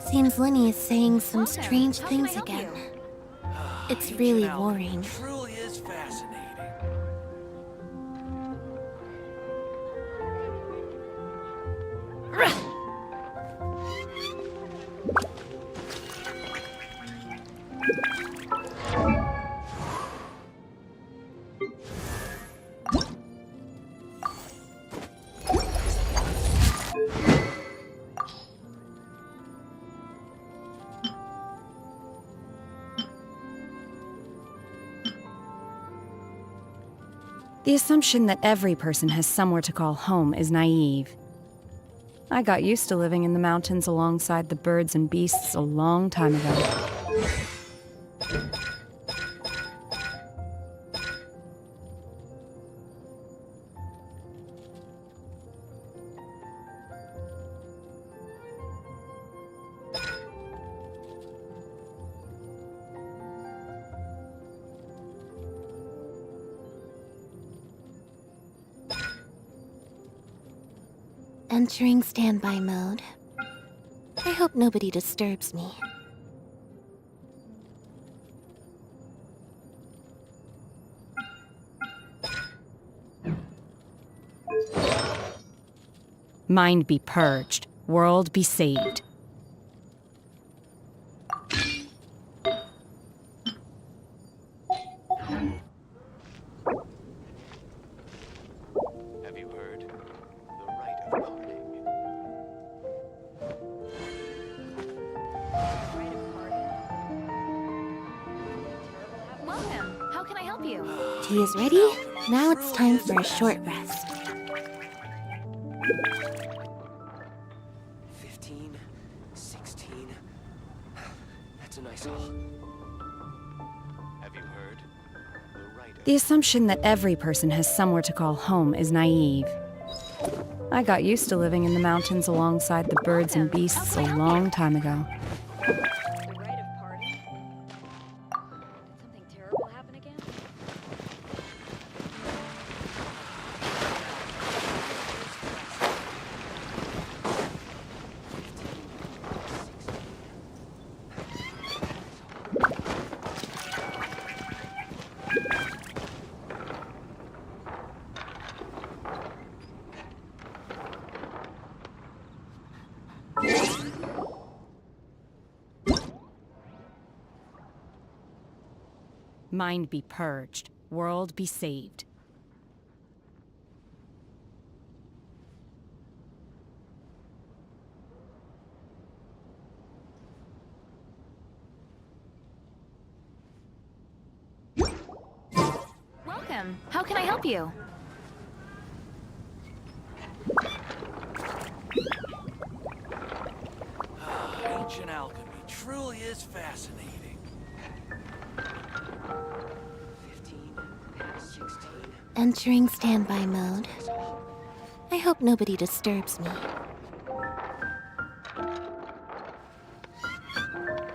Seems Lenny is saying some Welcome. strange How can I things help again. you? It's Ancient really alchemy worrying. Truly is fascinating. The assumption that every person has somewhere to call home is naive. I got used to living in the mountains alongside the birds and beasts a long time ago. Entering standby mode. I hope nobody disturbs me. Mind be purged, world be saved. Have you heard? The rite of parting. Welcome. How can I help you? Tea is ready. Now it's time for a short rest. 15, 16. That's a nice haul. Have you heard? The rite of The assumption that every person has somewhere to call home is naive. I got used to living in the mountains alongside the birds and beasts a long time ago. The rite of parting? Did something terrible happen again? Mind be purged, world be saved. Welcome. How can I help you? Ancient alchemy truly is fascinating. 15, 16. Entering standby mode. I hope nobody disturbs me.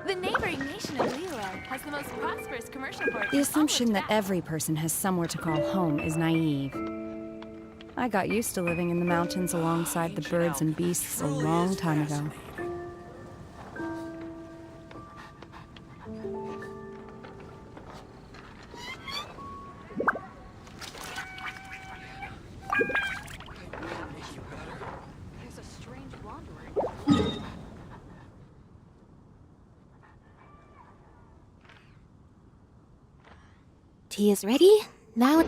The neighboring nation of Liyue has the most prosperous commercial port. The assumption that every every person has somewhere to call home is naive. I got used to living in the mountains alongside the birds and beasts a long time ago. Tea is ready. Now it...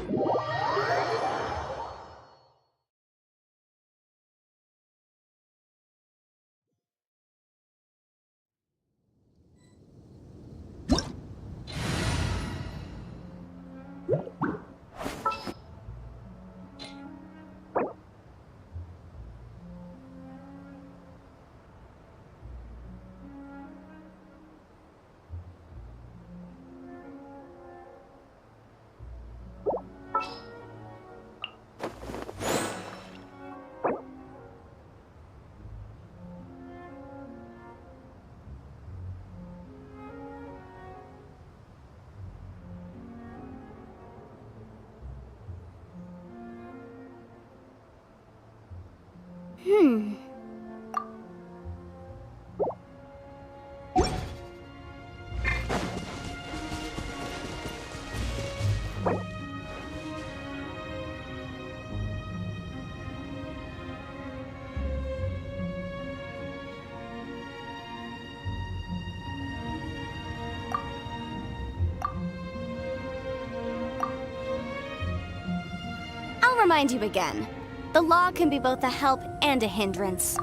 remind you again. The law can be both a help and a hindrance.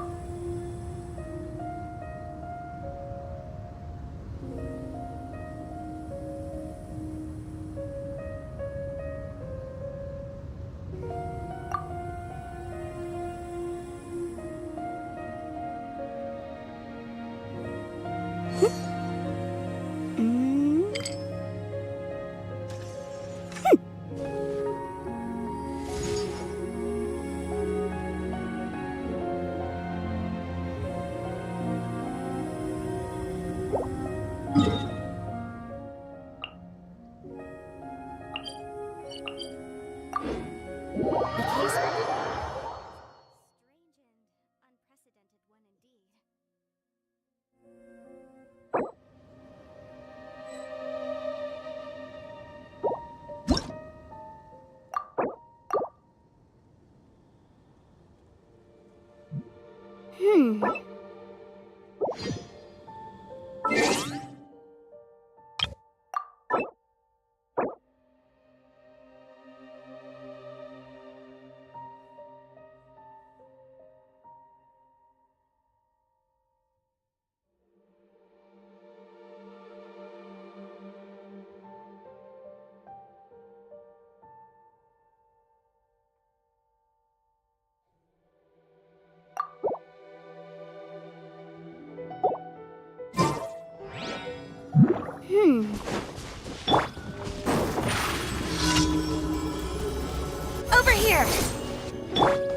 Over here!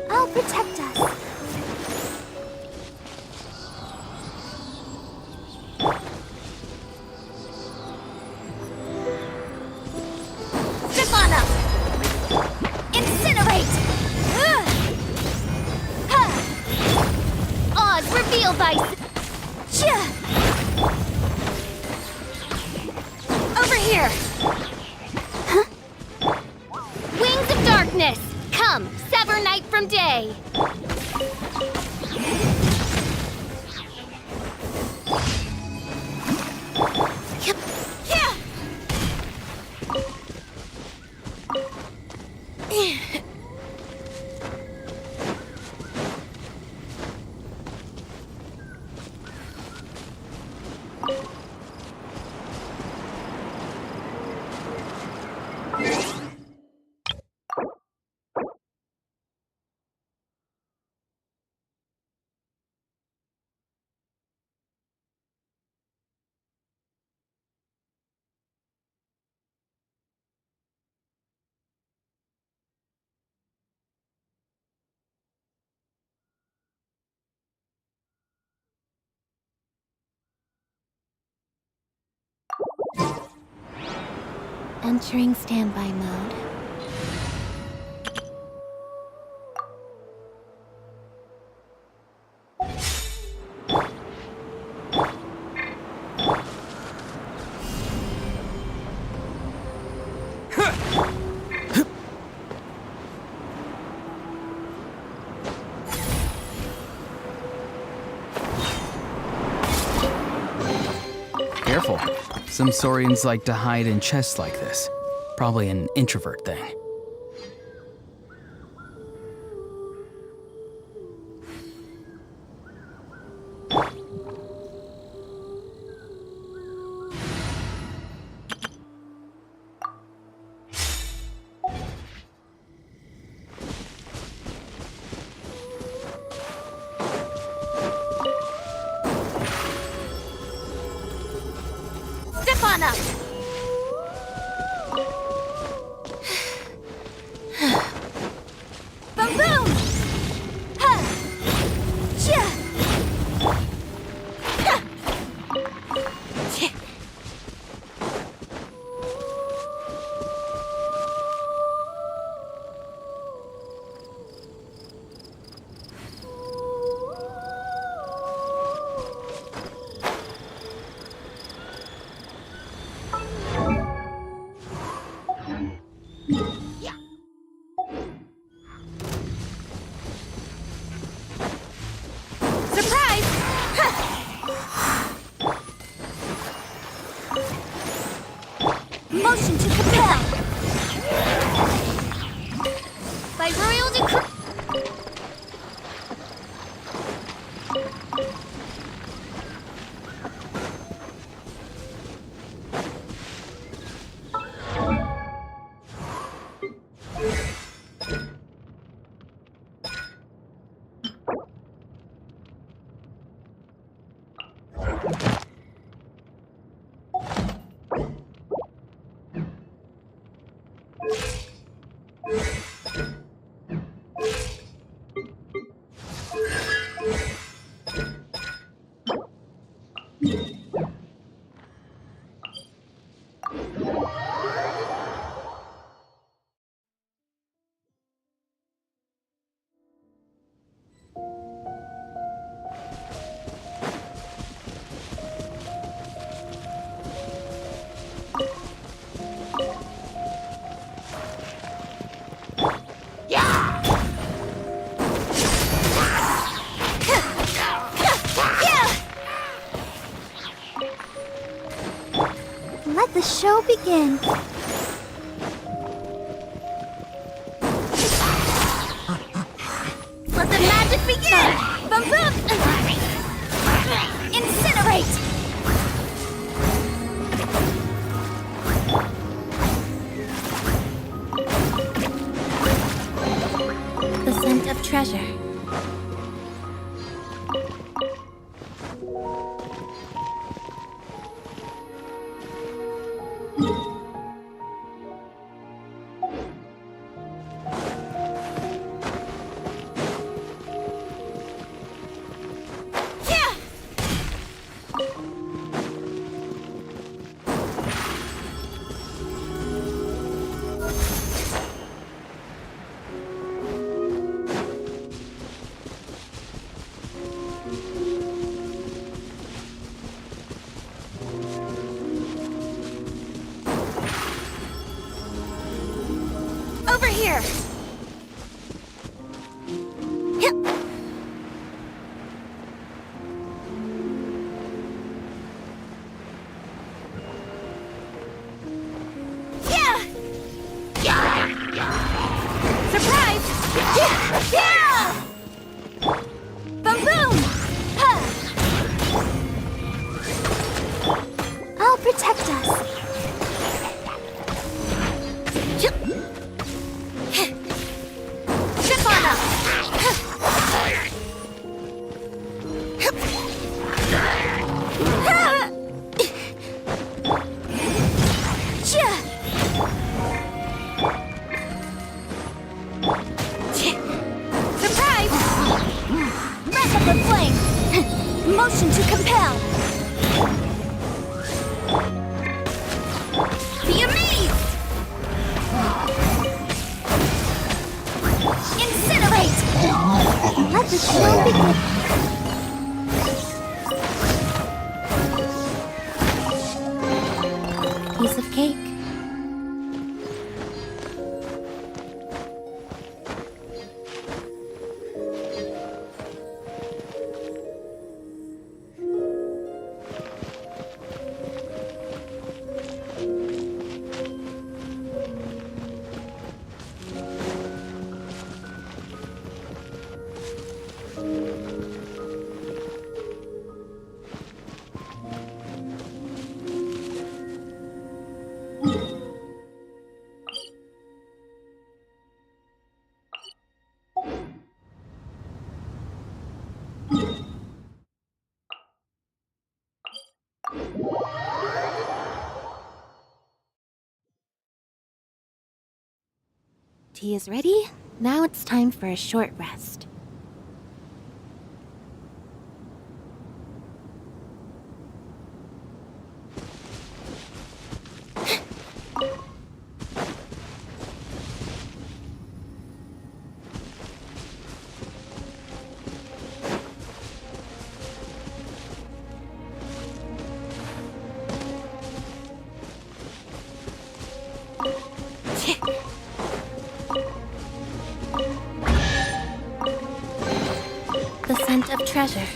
I'll protect us. Stefana! Incinerate! Oz revealed by... Over here! Wings of darkness! Come, sever night from day! Entering standby mode. Careful. Some Saurians like to hide in chests like this. Probably an introvert thing. Stefana! Boom boom! Ha! Chia! Ha! Chia! Let the show begin. Let the magic begin! Boom boom! Incinerate! The scent of treasure. Over here! Surprise! Boom boom! I'll protect us. Zip on up! Surprise! Wrap up the flame! Motion to compel! Be amazed! Incinerate! Let the show begin. Piece of cake. Tea is ready. Now it's time for a short rest. The scent of treasure.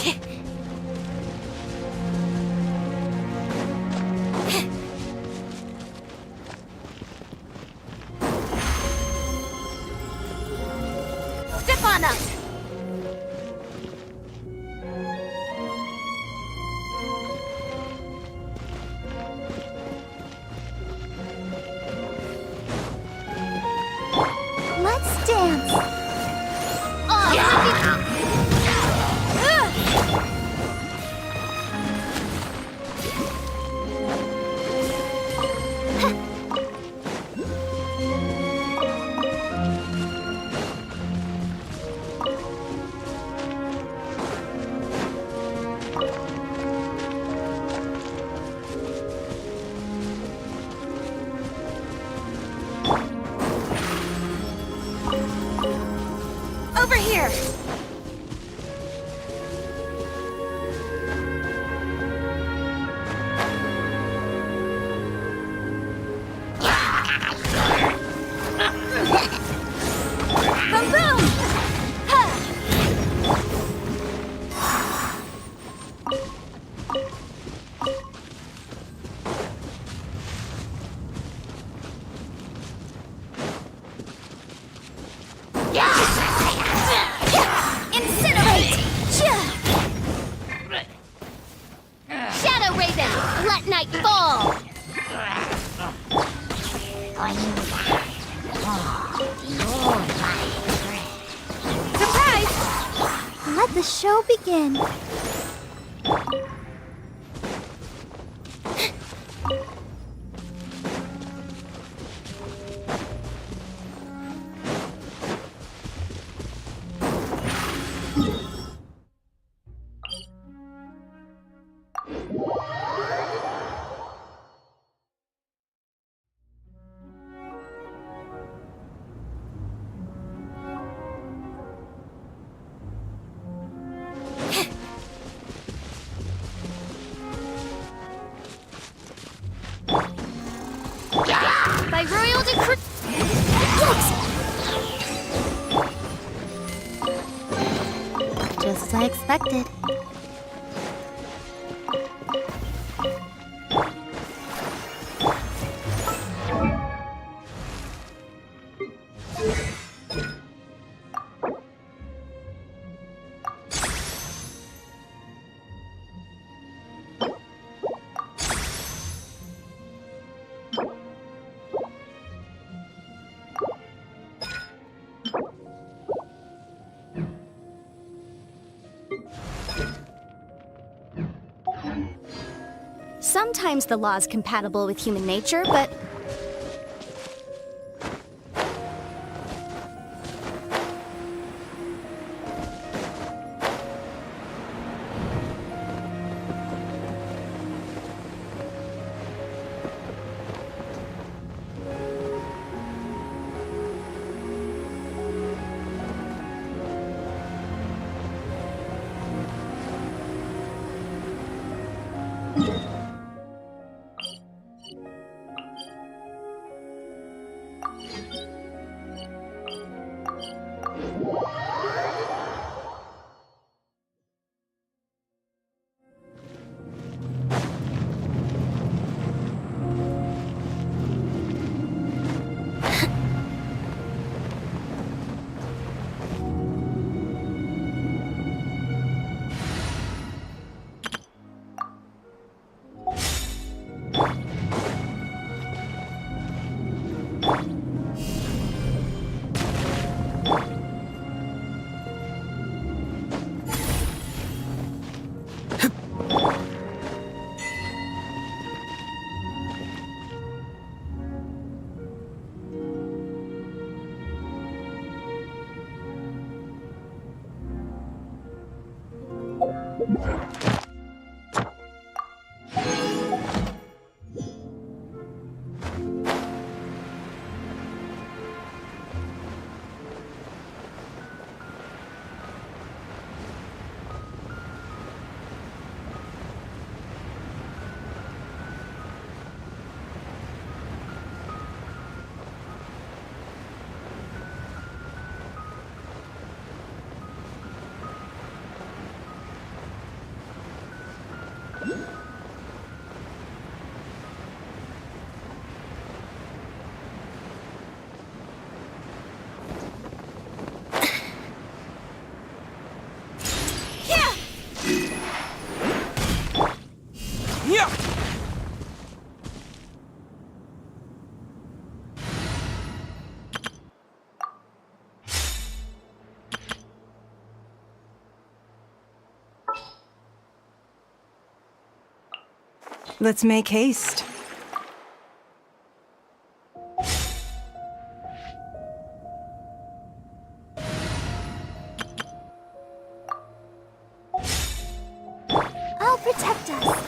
Step on up! Let's dance. Over here! Boom boom! Incinerate! Shadow Raven, let night fall! Surprise! Let the show begin. By royal decree. Just as I expected. Sometimes the law's compatible with human nature, but Let's make haste. I'll protect us.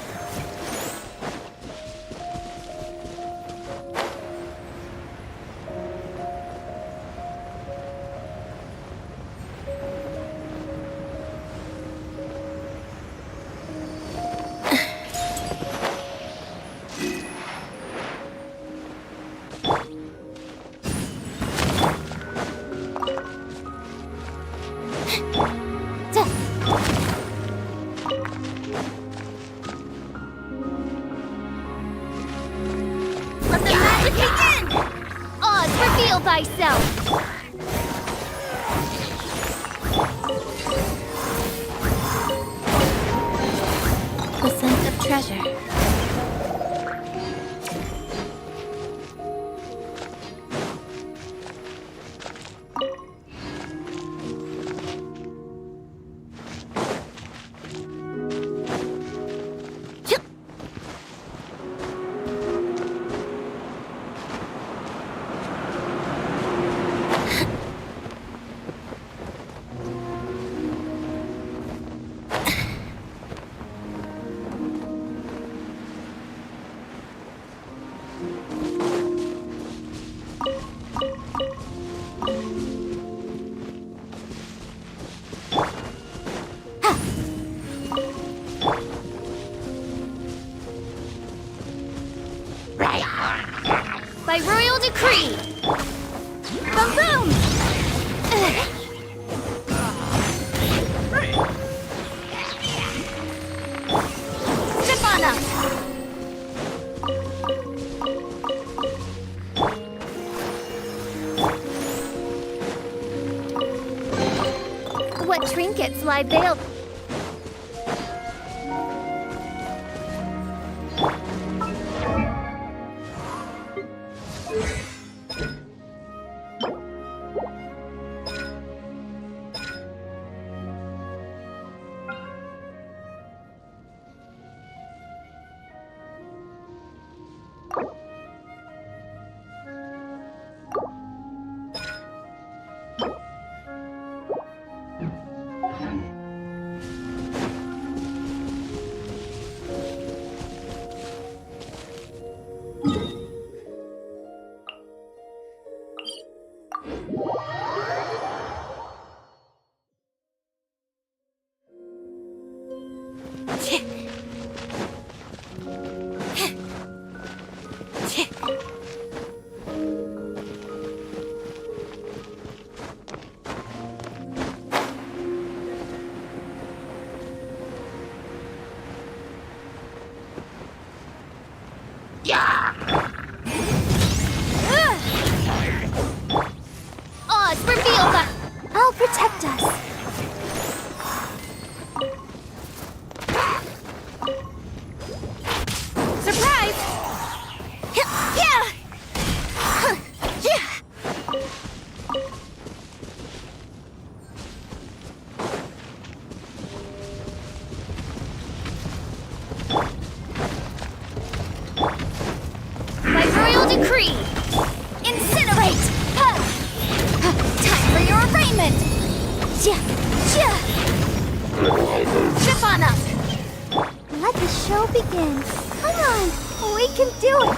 Let the magic begin! Oz, reveal thyself! The scent of treasure. By royal decree! Boom boom! Step on up! What trinkets lie veiled? Oz, reveal that! I'll protect us. Surprise! Yeah! By royal decree, incinerate! Time for your arraignment! Trip on up! Let the show begin. Come on, we can do it!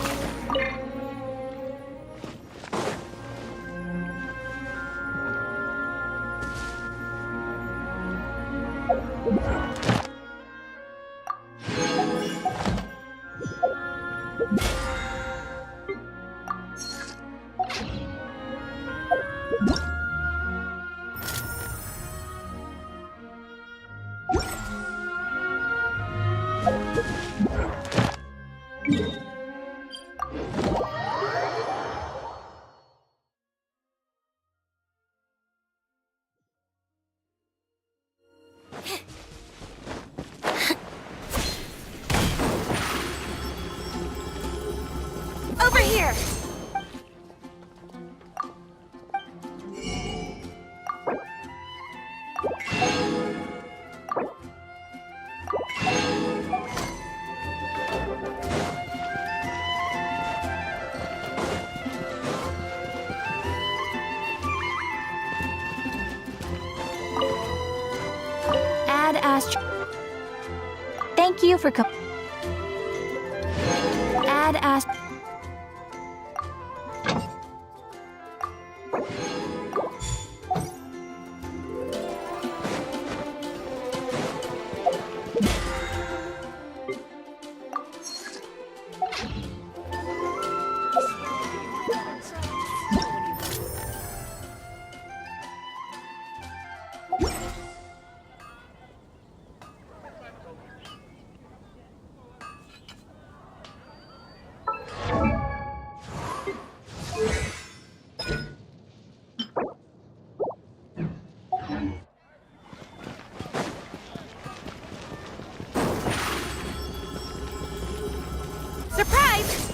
Over here! Ad Ast. Thank you for Ad Ast. Surprise!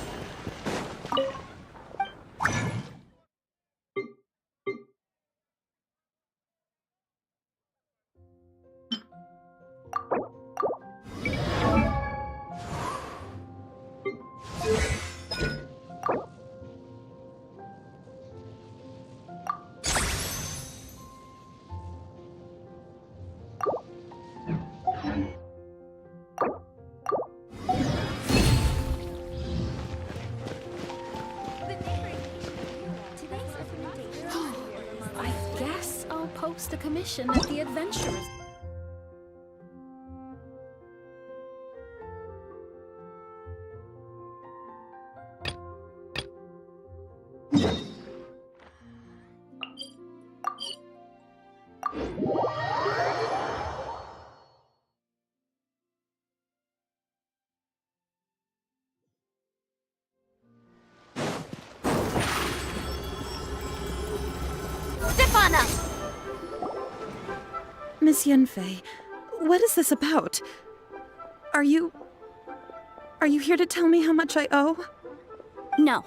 I guess I'll post a commission at the Adventurers. Miss Yenfei, what is this about? Are you here to tell me how much I owe? No.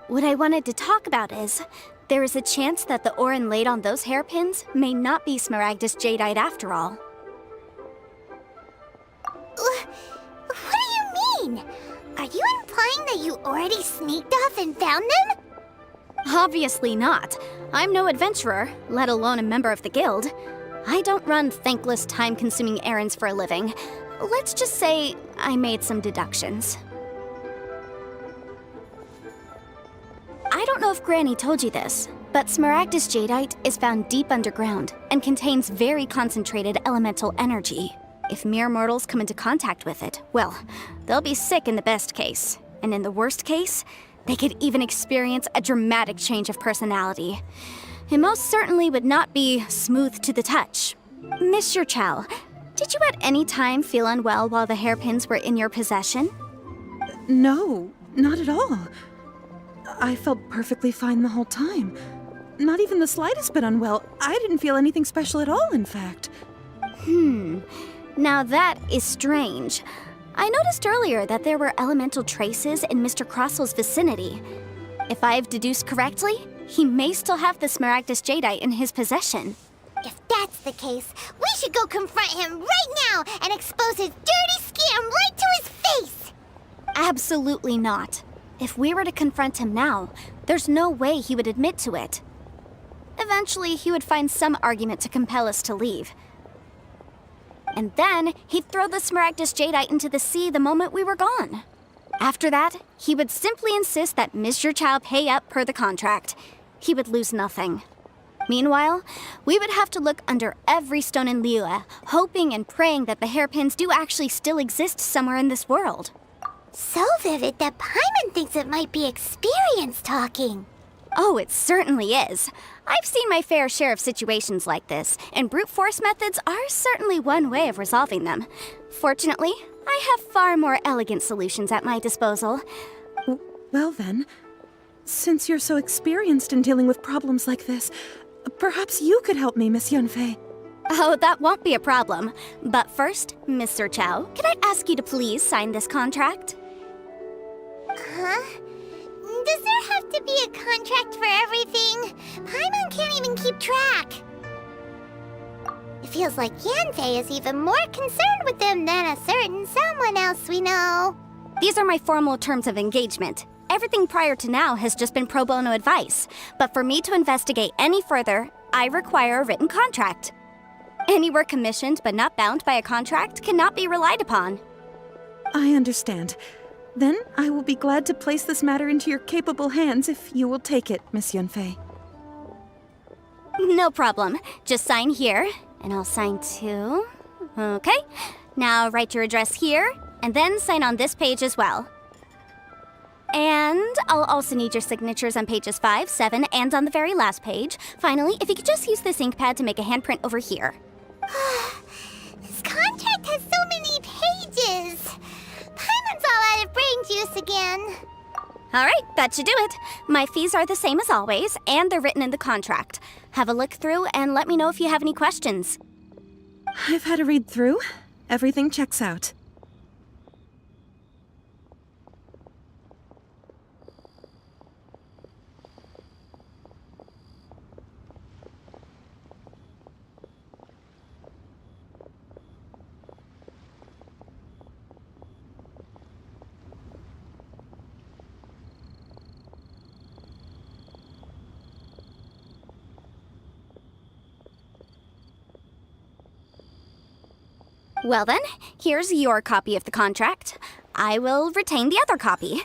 What I wanted to talk about is, there is a chance that the ore inlaid on those hairpins may not be Smaragdus Jadeite after all. What do you mean? Are you implying that you already sneaked off and found them? Obviously not. I'm no adventurer, let alone a member of the guild. I don't run thankless, time-consuming errands for a living. Let's just say I made some deductions. I don't know if Granny told you this, but Smaragdus Jadeite is found deep underground and contains very concentrated elemental energy. If mere mortals come into contact with it, well, they'll be sick in the best case. And in the worst case, they could even experience a dramatic change of personality. It most certainly would not be smooth to the touch. Mr. Chow, did you at any time feel unwell while the hairpins were in your possession? No, not at all. I felt perfectly fine the whole time. Not even the slightest bit unwell. I didn't feel anything special at all, in fact. Now that is strange. I noticed earlier that there were elemental traces in Mr. Crossel's vicinity. If I've deduced correctly, he may still have the Smaragdus Jadeite in his possession. If that's the case, we should go confront him right now and expose his dirty scam right to his face! Absolutely not. If we were to confront him now, there's no way he would admit to it. Eventually, he would find some argument to compel us to leave. And then, he'd throw the Smaragdus Jadeite into the sea the moment we were gone. After that, he would simply insist that Mr. Chow pay up per the contract. He would lose nothing. Meanwhile, we would have to look under every stone in Liyue, hoping and praying that the hairpins do actually still exist somewhere in this world. So vivid that Paimon thinks it might be experience talking. Oh, it certainly is. I've seen my fair share of situations like this, and brute force methods are certainly one way of resolving them. Fortunately, I have far more elegant solutions at my disposal. Well then, since you're so experienced in dealing with problems like this, perhaps you could help me, Miss Yunfei. Oh, that won't be a problem. But first, Mr. Chow, can I ask you to please sign this contract? Huh? Does there have to be a contract for everything? Paimon can't even keep track. It feels like Yanfei is even more concerned with them than a certain someone else we know. These are my formal terms of engagement. Everything prior to now has just been pro bono advice. But for me to investigate any further, I require a written contract. Any work commissioned but not bound by a contract cannot be relied upon. I understand. Then I will be glad to place this matter into your capable hands if you will take it, Miss Yunfei. No problem. Just sign here, and I'll sign too. Okay. Now write your address here, and then sign on this page as well. And I'll also need your signatures on pages 5, 7, and on the very last page. Finally, if you could just use this ink pad to make a handprint over here. This contract has so many pages. Paimon's all out of brain juice again. All right, that should do it. My fees are the same as always, and they're written in the contract. Have a look through and let me know if you have any questions. I've had a read through. Everything checks out. Well then, here's your copy of the contract. I will retain the other copy.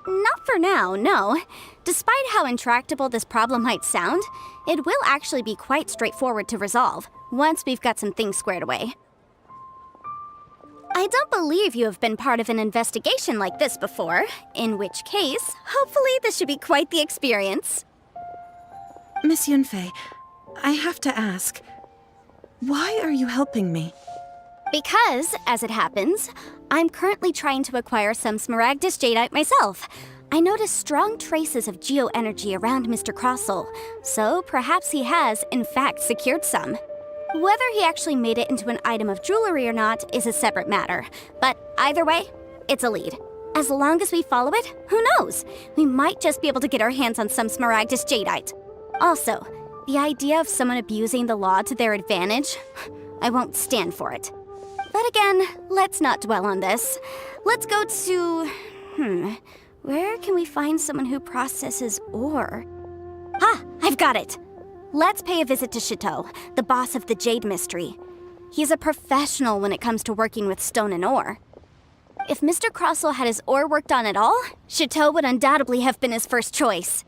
Not for now, no. Despite how intractable this problem might sound, it will actually be quite straightforward to resolve, once we've got some things squared away. I don't believe you have been part of an investigation like this before, in which case, hopefully this should be quite the experience. Miss Yunfei, I have to ask, why are you helping me? Because, as it happens, I'm currently trying to acquire some Smaragdus Jadeite myself. I noticed strong traces of geoenergy around Mr. Crossel, so perhaps he has, in fact, secured some. Whether he actually made it into an item of jewelry or not is a separate matter, but either way, it's a lead. As long as we follow it, who knows? We might just be able to get our hands on some Smaragdus Jadeite. Also, the idea of someone abusing the law to their advantage, I won't stand for it. But again, let's not dwell on this. Let's go to... where can we find someone who processes ore? I've got it! Let's pay a visit to Chateau, the boss of the Jade Mystery. He's a professional when it comes to working with stone and ore. If Mr. Crossel had his ore worked on at all, Chateau would undoubtedly have been his first choice.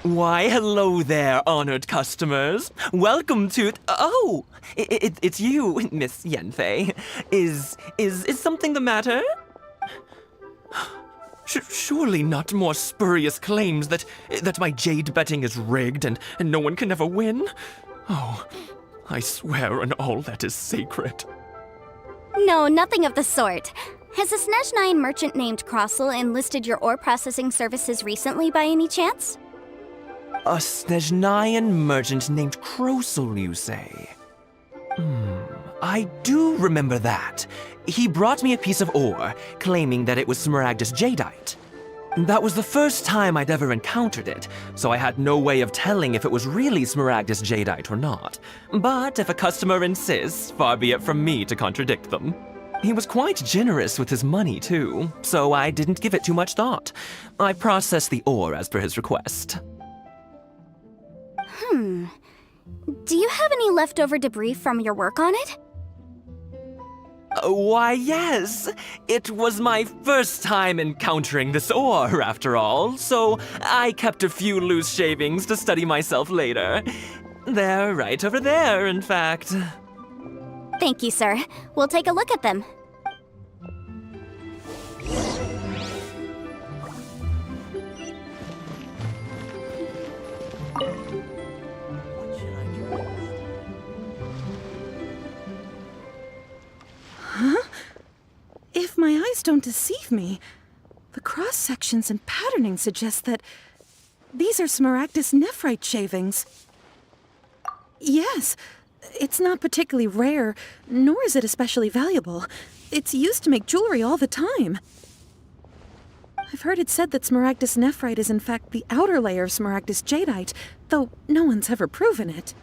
Why, hello there, honored customers. Welcome to... Oh, it's you, Miss Yunfei. Is something the matter? Surely not more spurious claims that my jade betting is rigged and no one can ever win? Oh, I swear on all that is sacred. No, nothing of the sort. Has a Snezhnine merchant named Crossel enlisted your ore processing services recently by any chance? A Snezhnine merchant named Crossel, you say? I do remember that. He brought me a piece of ore, claiming that it was Smaragdus Jadeite. That was the first time I'd ever encountered it, so I had no way of telling if it was really Smaragdus Jadeite or not. But if a customer insists, far be it from me to contradict them. He was quite generous with his money, too, so I didn't give it too much thought. I processed the ore as per his request. do you have any leftover debris from your work on it? Why, yes. It was my first time encountering this ore, after all, so I kept a few loose shavings to study myself later. They're right over there, in fact. Thank you, sir. We'll take a look at them. If my eyes don't deceive me, the cross-sections and patterning suggest that these are Smaragdus nephrite shavings. Yes, it's not particularly rare, nor is it especially valuable. It's used to make jewelry all the time. I've heard it said that Smaragdus nephrite is in fact the outer layer of Smaragdus jadeite, though no one's ever proven it.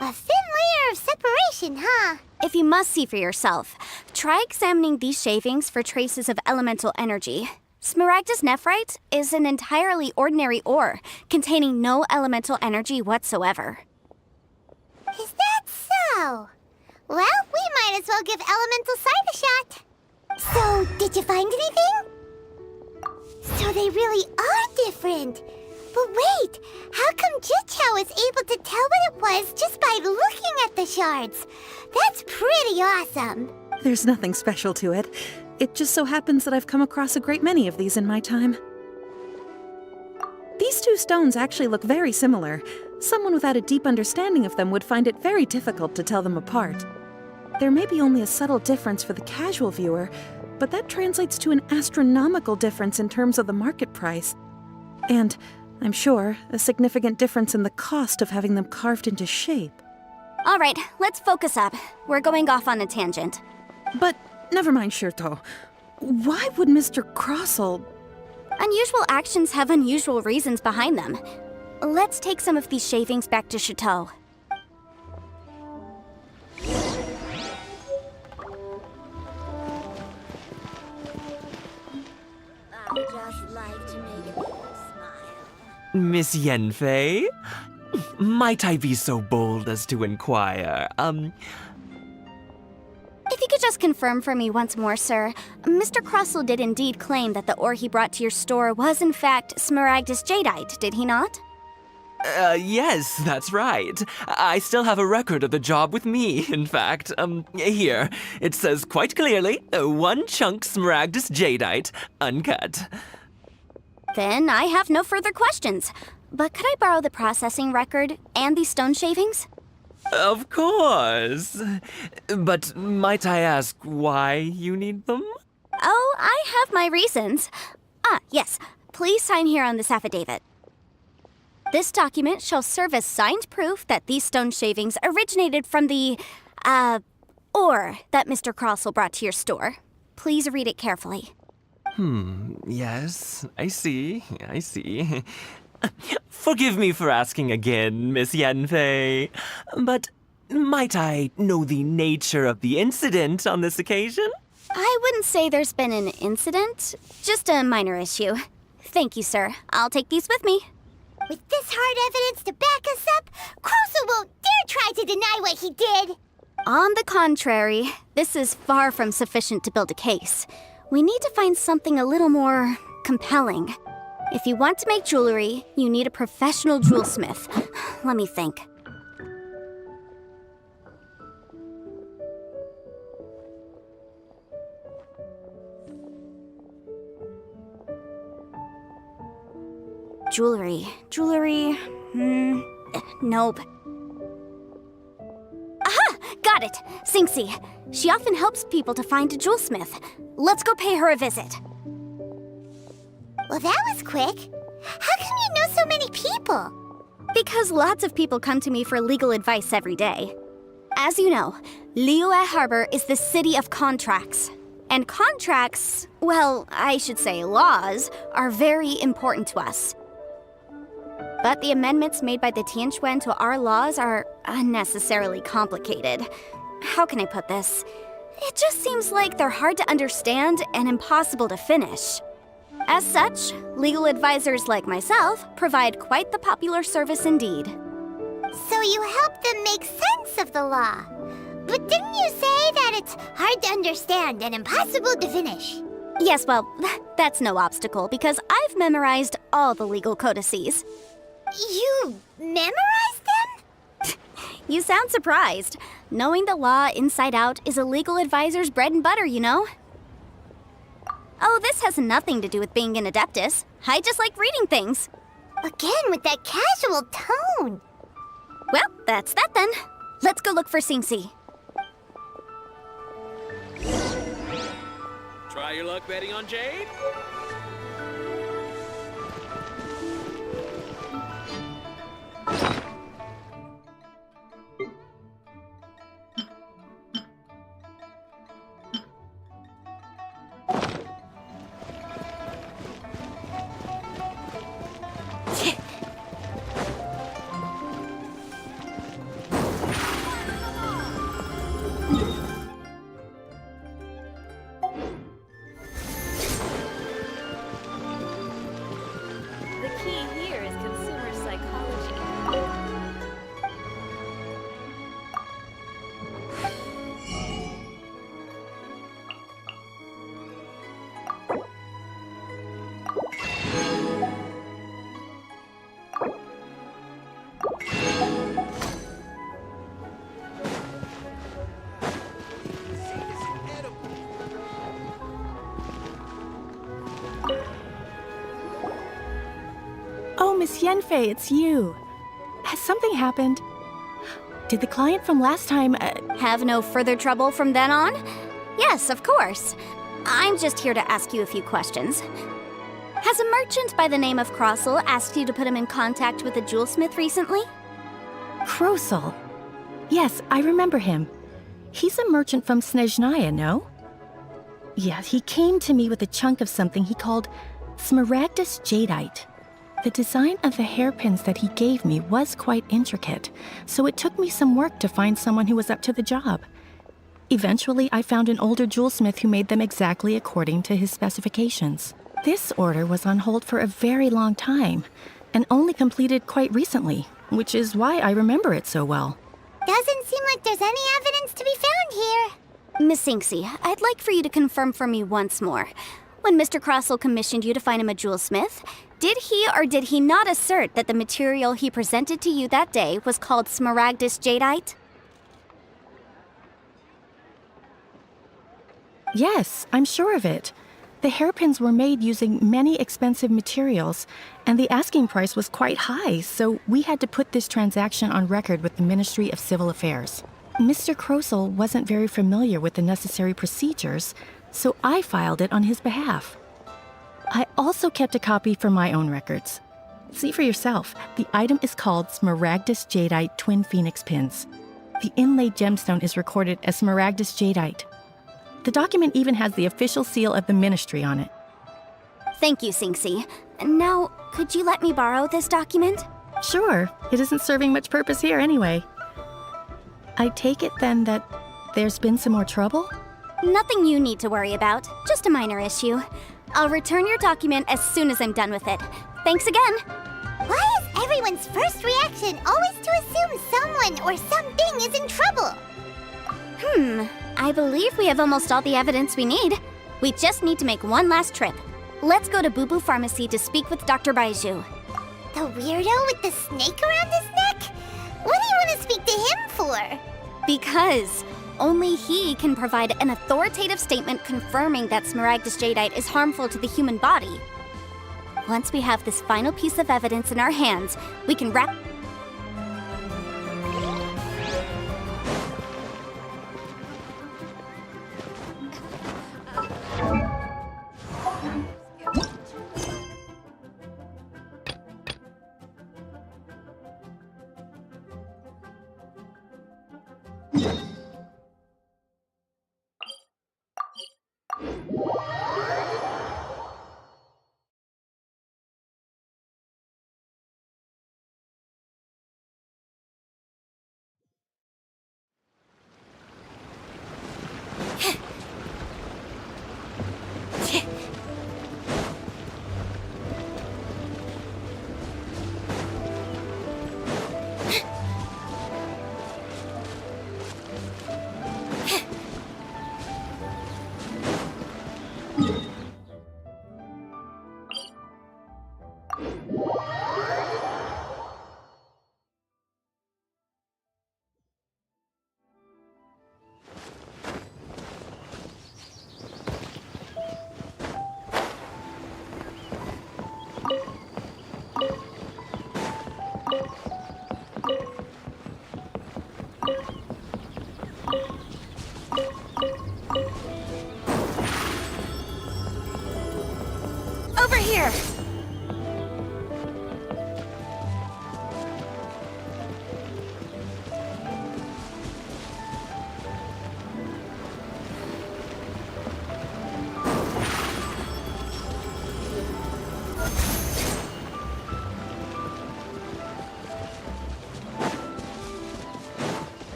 A thin layer of separation, huh? If you must see for yourself, try examining these shavings for traces of elemental energy. Smaragdus nephrite is an entirely ordinary ore, containing no elemental energy whatsoever. Is that so? Well, we might as well give elemental sight a shot. So, did you find anything? So they really are different. But wait, how come Jichao is able to tell what it was just by looking at the shards? That's pretty awesome. There's nothing special to it. It just so happens that I've come across a great many of these in my time. These two stones actually look very similar. Someone without a deep understanding of them would find it very difficult to tell them apart. There may be only a subtle difference for the casual viewer, but that translates to an astronomical difference in terms of the market price. And, I'm sure, a significant difference in the cost of having them carved into shape. All right, let's focus up. We're going off on a tangent. But never mind, Shirto. Why would Mr. Crossell... Unusual actions have unusual reasons behind them. Let's take some of these shavings back to Chateau. I just like to make people smile. Miss Yanfei? Might I be so bold as to inquire, If you could just confirm for me once more, sir. Mr. Crossell did indeed claim that the ore he brought to your store was in fact Smaragdus jadeite, did he not? Yes, that's right. I still have a record of the job with me, in fact. Here. It says quite clearly, 1 chunk Smaragdus jadeite, uncut. Then I have no further questions. But could I borrow the processing record and these stone shavings? Of course. But might I ask why you need them? Oh, I have my reasons. Yes. Please sign here on this affidavit. This document shall serve as signed proof that these stone shavings originated from the, ore that Mr. Crossell brought to your store. Please read it carefully. Yes, I see. Forgive me for asking again, Miss Yanfei, but might I know the nature of the incident on this occasion? I wouldn't say there's been an incident, just a minor issue. Thank you, sir. I'll take these with me. With this hard evidence to back us up, Crossell won't dare try to deny what he did. On the contrary, this is far from sufficient to build a case. We need to find something a little more compelling. If you want to make jewelry, you need a professional jewelsmith. Let me think. Jewelry. Nope. Aha! Got it! Sinxi. She often helps people to find a jewelsmith. Let's go pay her a visit. Well, that was quick. How come you know so many people? Because lots of people come to me for legal advice every day. As you know, Liyue Harbor is the city of contracts. And contracts, well, I should say laws, are very important to us. But the amendments made by the Tianquan to our laws are unnecessarily complicated. How can I put this? It just seems like they're hard to understand and impossible to finish. As such, legal advisors like myself provide quite the popular service indeed. So you help them make sense of the law. But didn't you say that it's hard to understand and impossible to finish? Yes, well, that's no obstacle because I've memorized all the legal codices. You memorized them? You sound surprised. Knowing the law inside out is a legal advisor's bread and butter, you know? Oh, this has nothing to do with being an adeptus. I just like reading things. Again with that casual tone. Well, that's that then. Let's go look for Singsi. Try your luck betting on Jade? The key here is consumer psychology. Oh, Miss Yenfei, it's you. Has something happened? Did the client from last time, Have no further trouble from then on? Yes, of course. I'm just here to ask you a few questions. Has a merchant by the name of Crossel asked you to put him in contact with a jewelsmith recently? Krosel? Yes, I remember him. He's a merchant from Snezhnaya, no? Yeah, he came to me with a chunk of something he called Smaragdus Jadeite. The design of the hairpins that he gave me was quite intricate, so it took me some work to find someone who was up to the job. Eventually, I found an older jewelsmith who made them exactly according to his specifications. This order was on hold for a very long time, and only completed quite recently, which is why I remember it so well. Doesn't seem like there's any evidence to be found here. Miss Sinksy, I'd like for you to confirm for me once more. When Mr. Crossel commissioned you to find him a jewelsmith, did he or did he not assert that the material he presented to you that day was called Smaragdus Jadeite? Yes, I'm sure of it. The hairpins were made using many expensive materials, and the asking price was quite high, so we had to put this transaction on record with the Ministry of Civil Affairs. Mr. Krosel wasn't very familiar with the necessary procedures, so I filed it on his behalf. I also kept a copy for my own records. See for yourself, the item is called Smaragdus Jadeite Twin Phoenix Pins. The inlaid gemstone is recorded as Smaragdus Jadeite. The document even has the official seal of the ministry on it. Thank you, Sinksy. Now, could you let me borrow this document? Sure, it isn't serving much purpose here anyway. I take it then that there's been some more trouble? Nothing you need to worry about, just a minor issue. I'll return your document as soon as I'm done with it. Thanks again! Why is everyone's first reaction always to assume someone or something is in trouble? I believe we have almost all the evidence we need. We just need to make one last trip. Let's go to Boo Boo Pharmacy to speak with Dr. Baiju. The weirdo with the snake around his neck? What do you want to speak to him for? Because only he can provide an authoritative statement confirming that Smaragdus Jadeite is harmful to the human body. Once we have this final piece of evidence in our hands, we can wrap...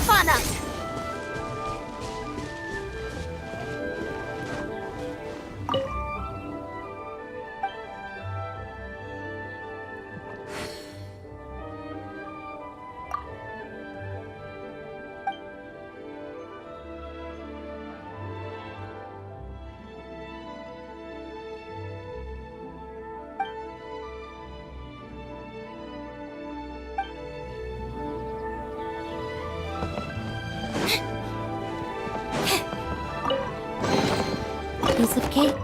Step on up! Piece of cake.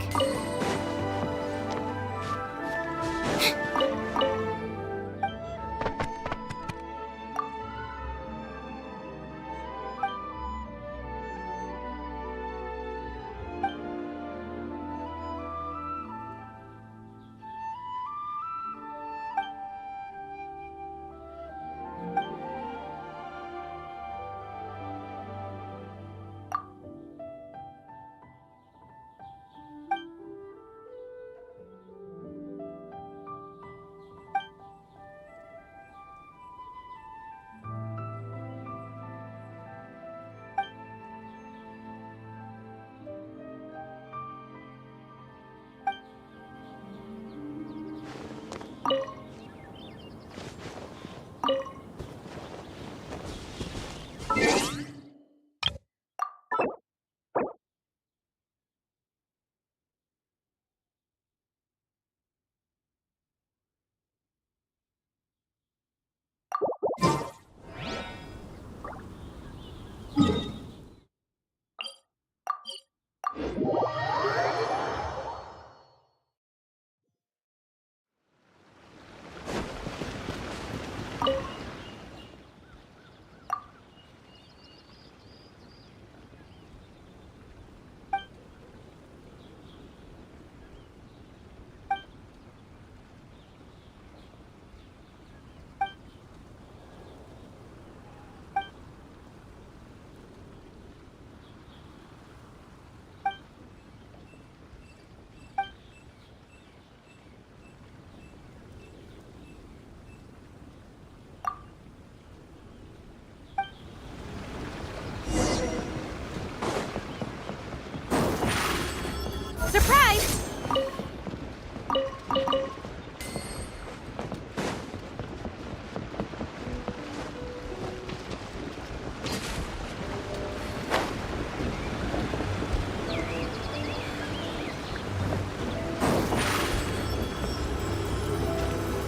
Surprise!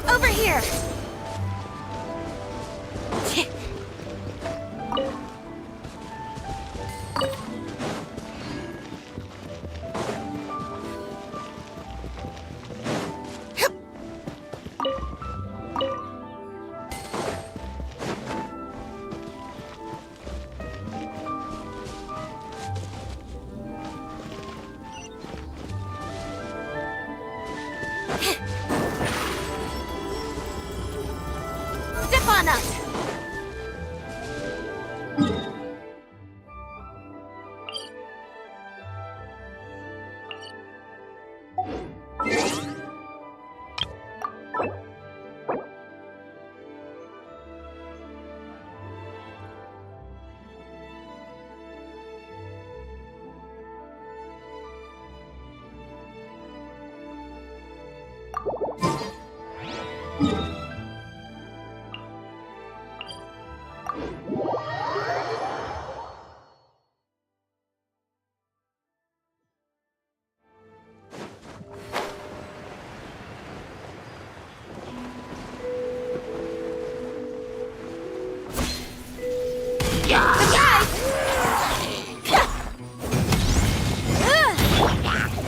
Over here! Step on up!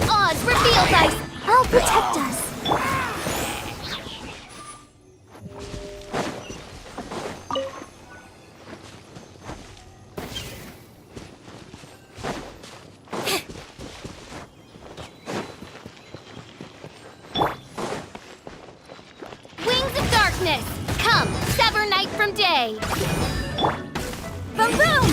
Oz, reveal dice! I'll protect us. Wings of darkness! Come, sever night from day! Boom boom!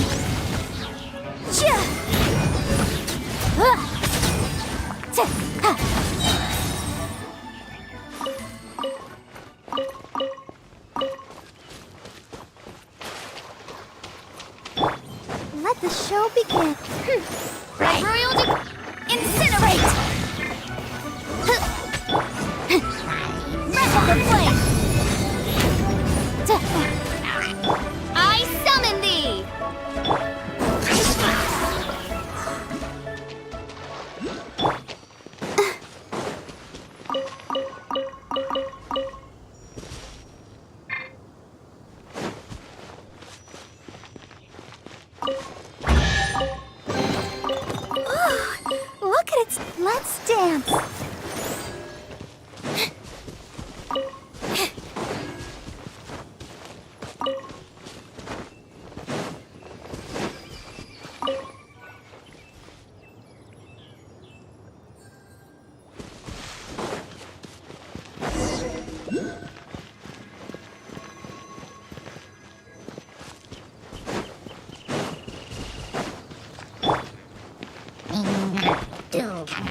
Let's dance.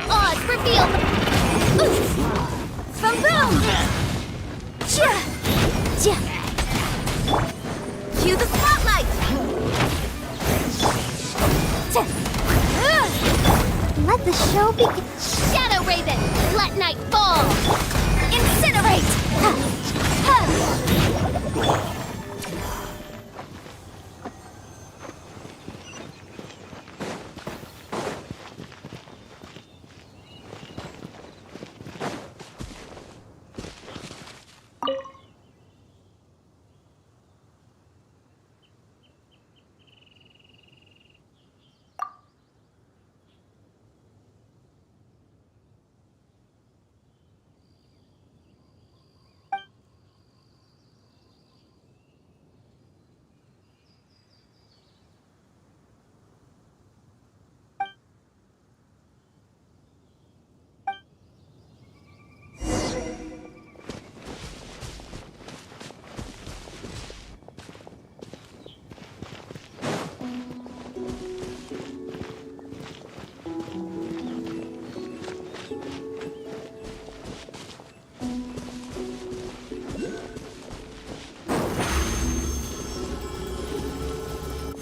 Odds revealed! Boom boom! Chia! Chia! Cue the spotlight! Let the show begin. Shadow Raven! Let night fall! Incinerate!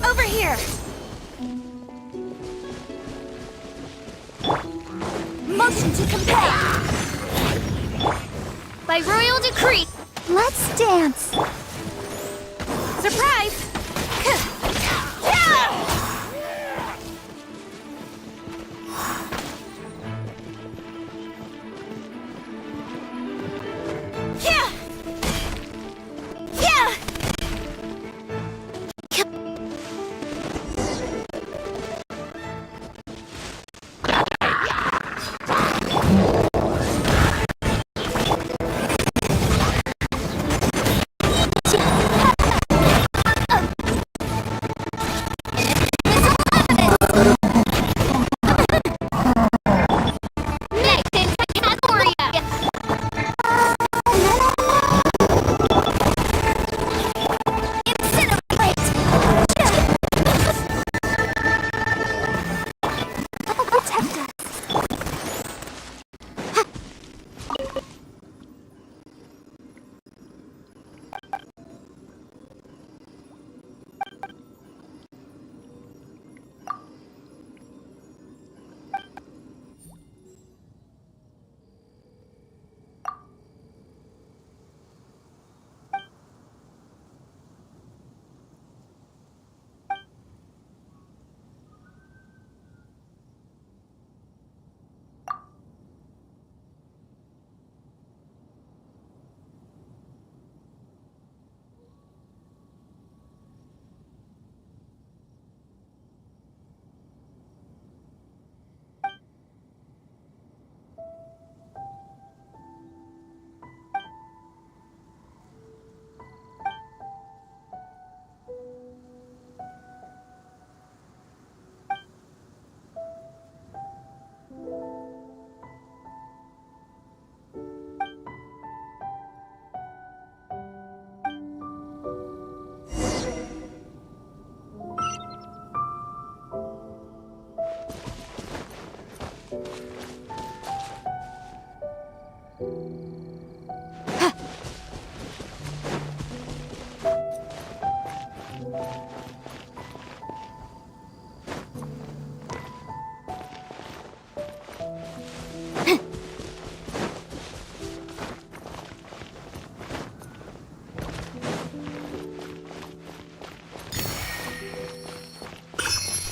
Over here! Motion to compel! By royal decree! Let's dance. Surprise!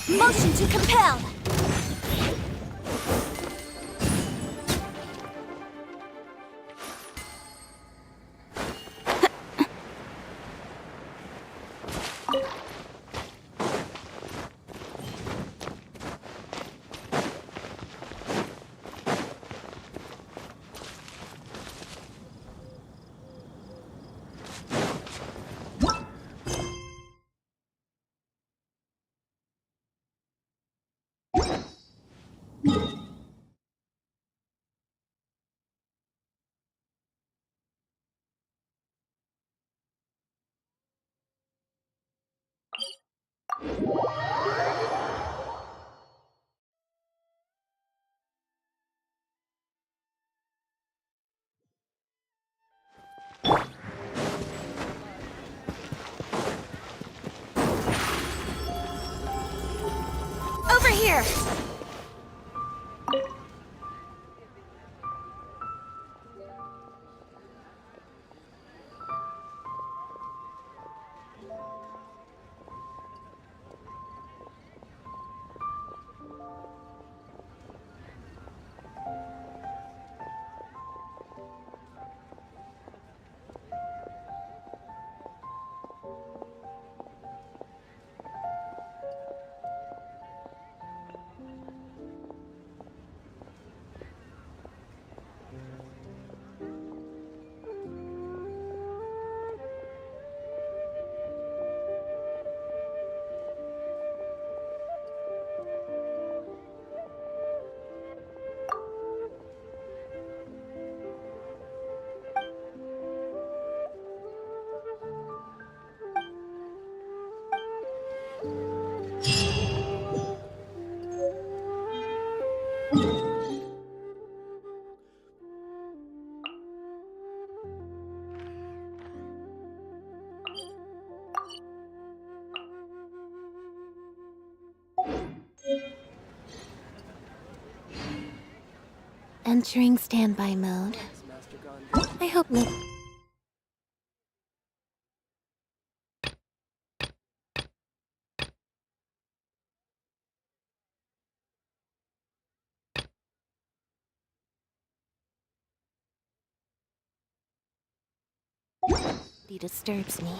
Motion to compel. Over here! Entering standby mode. I hope no. He disturbs me.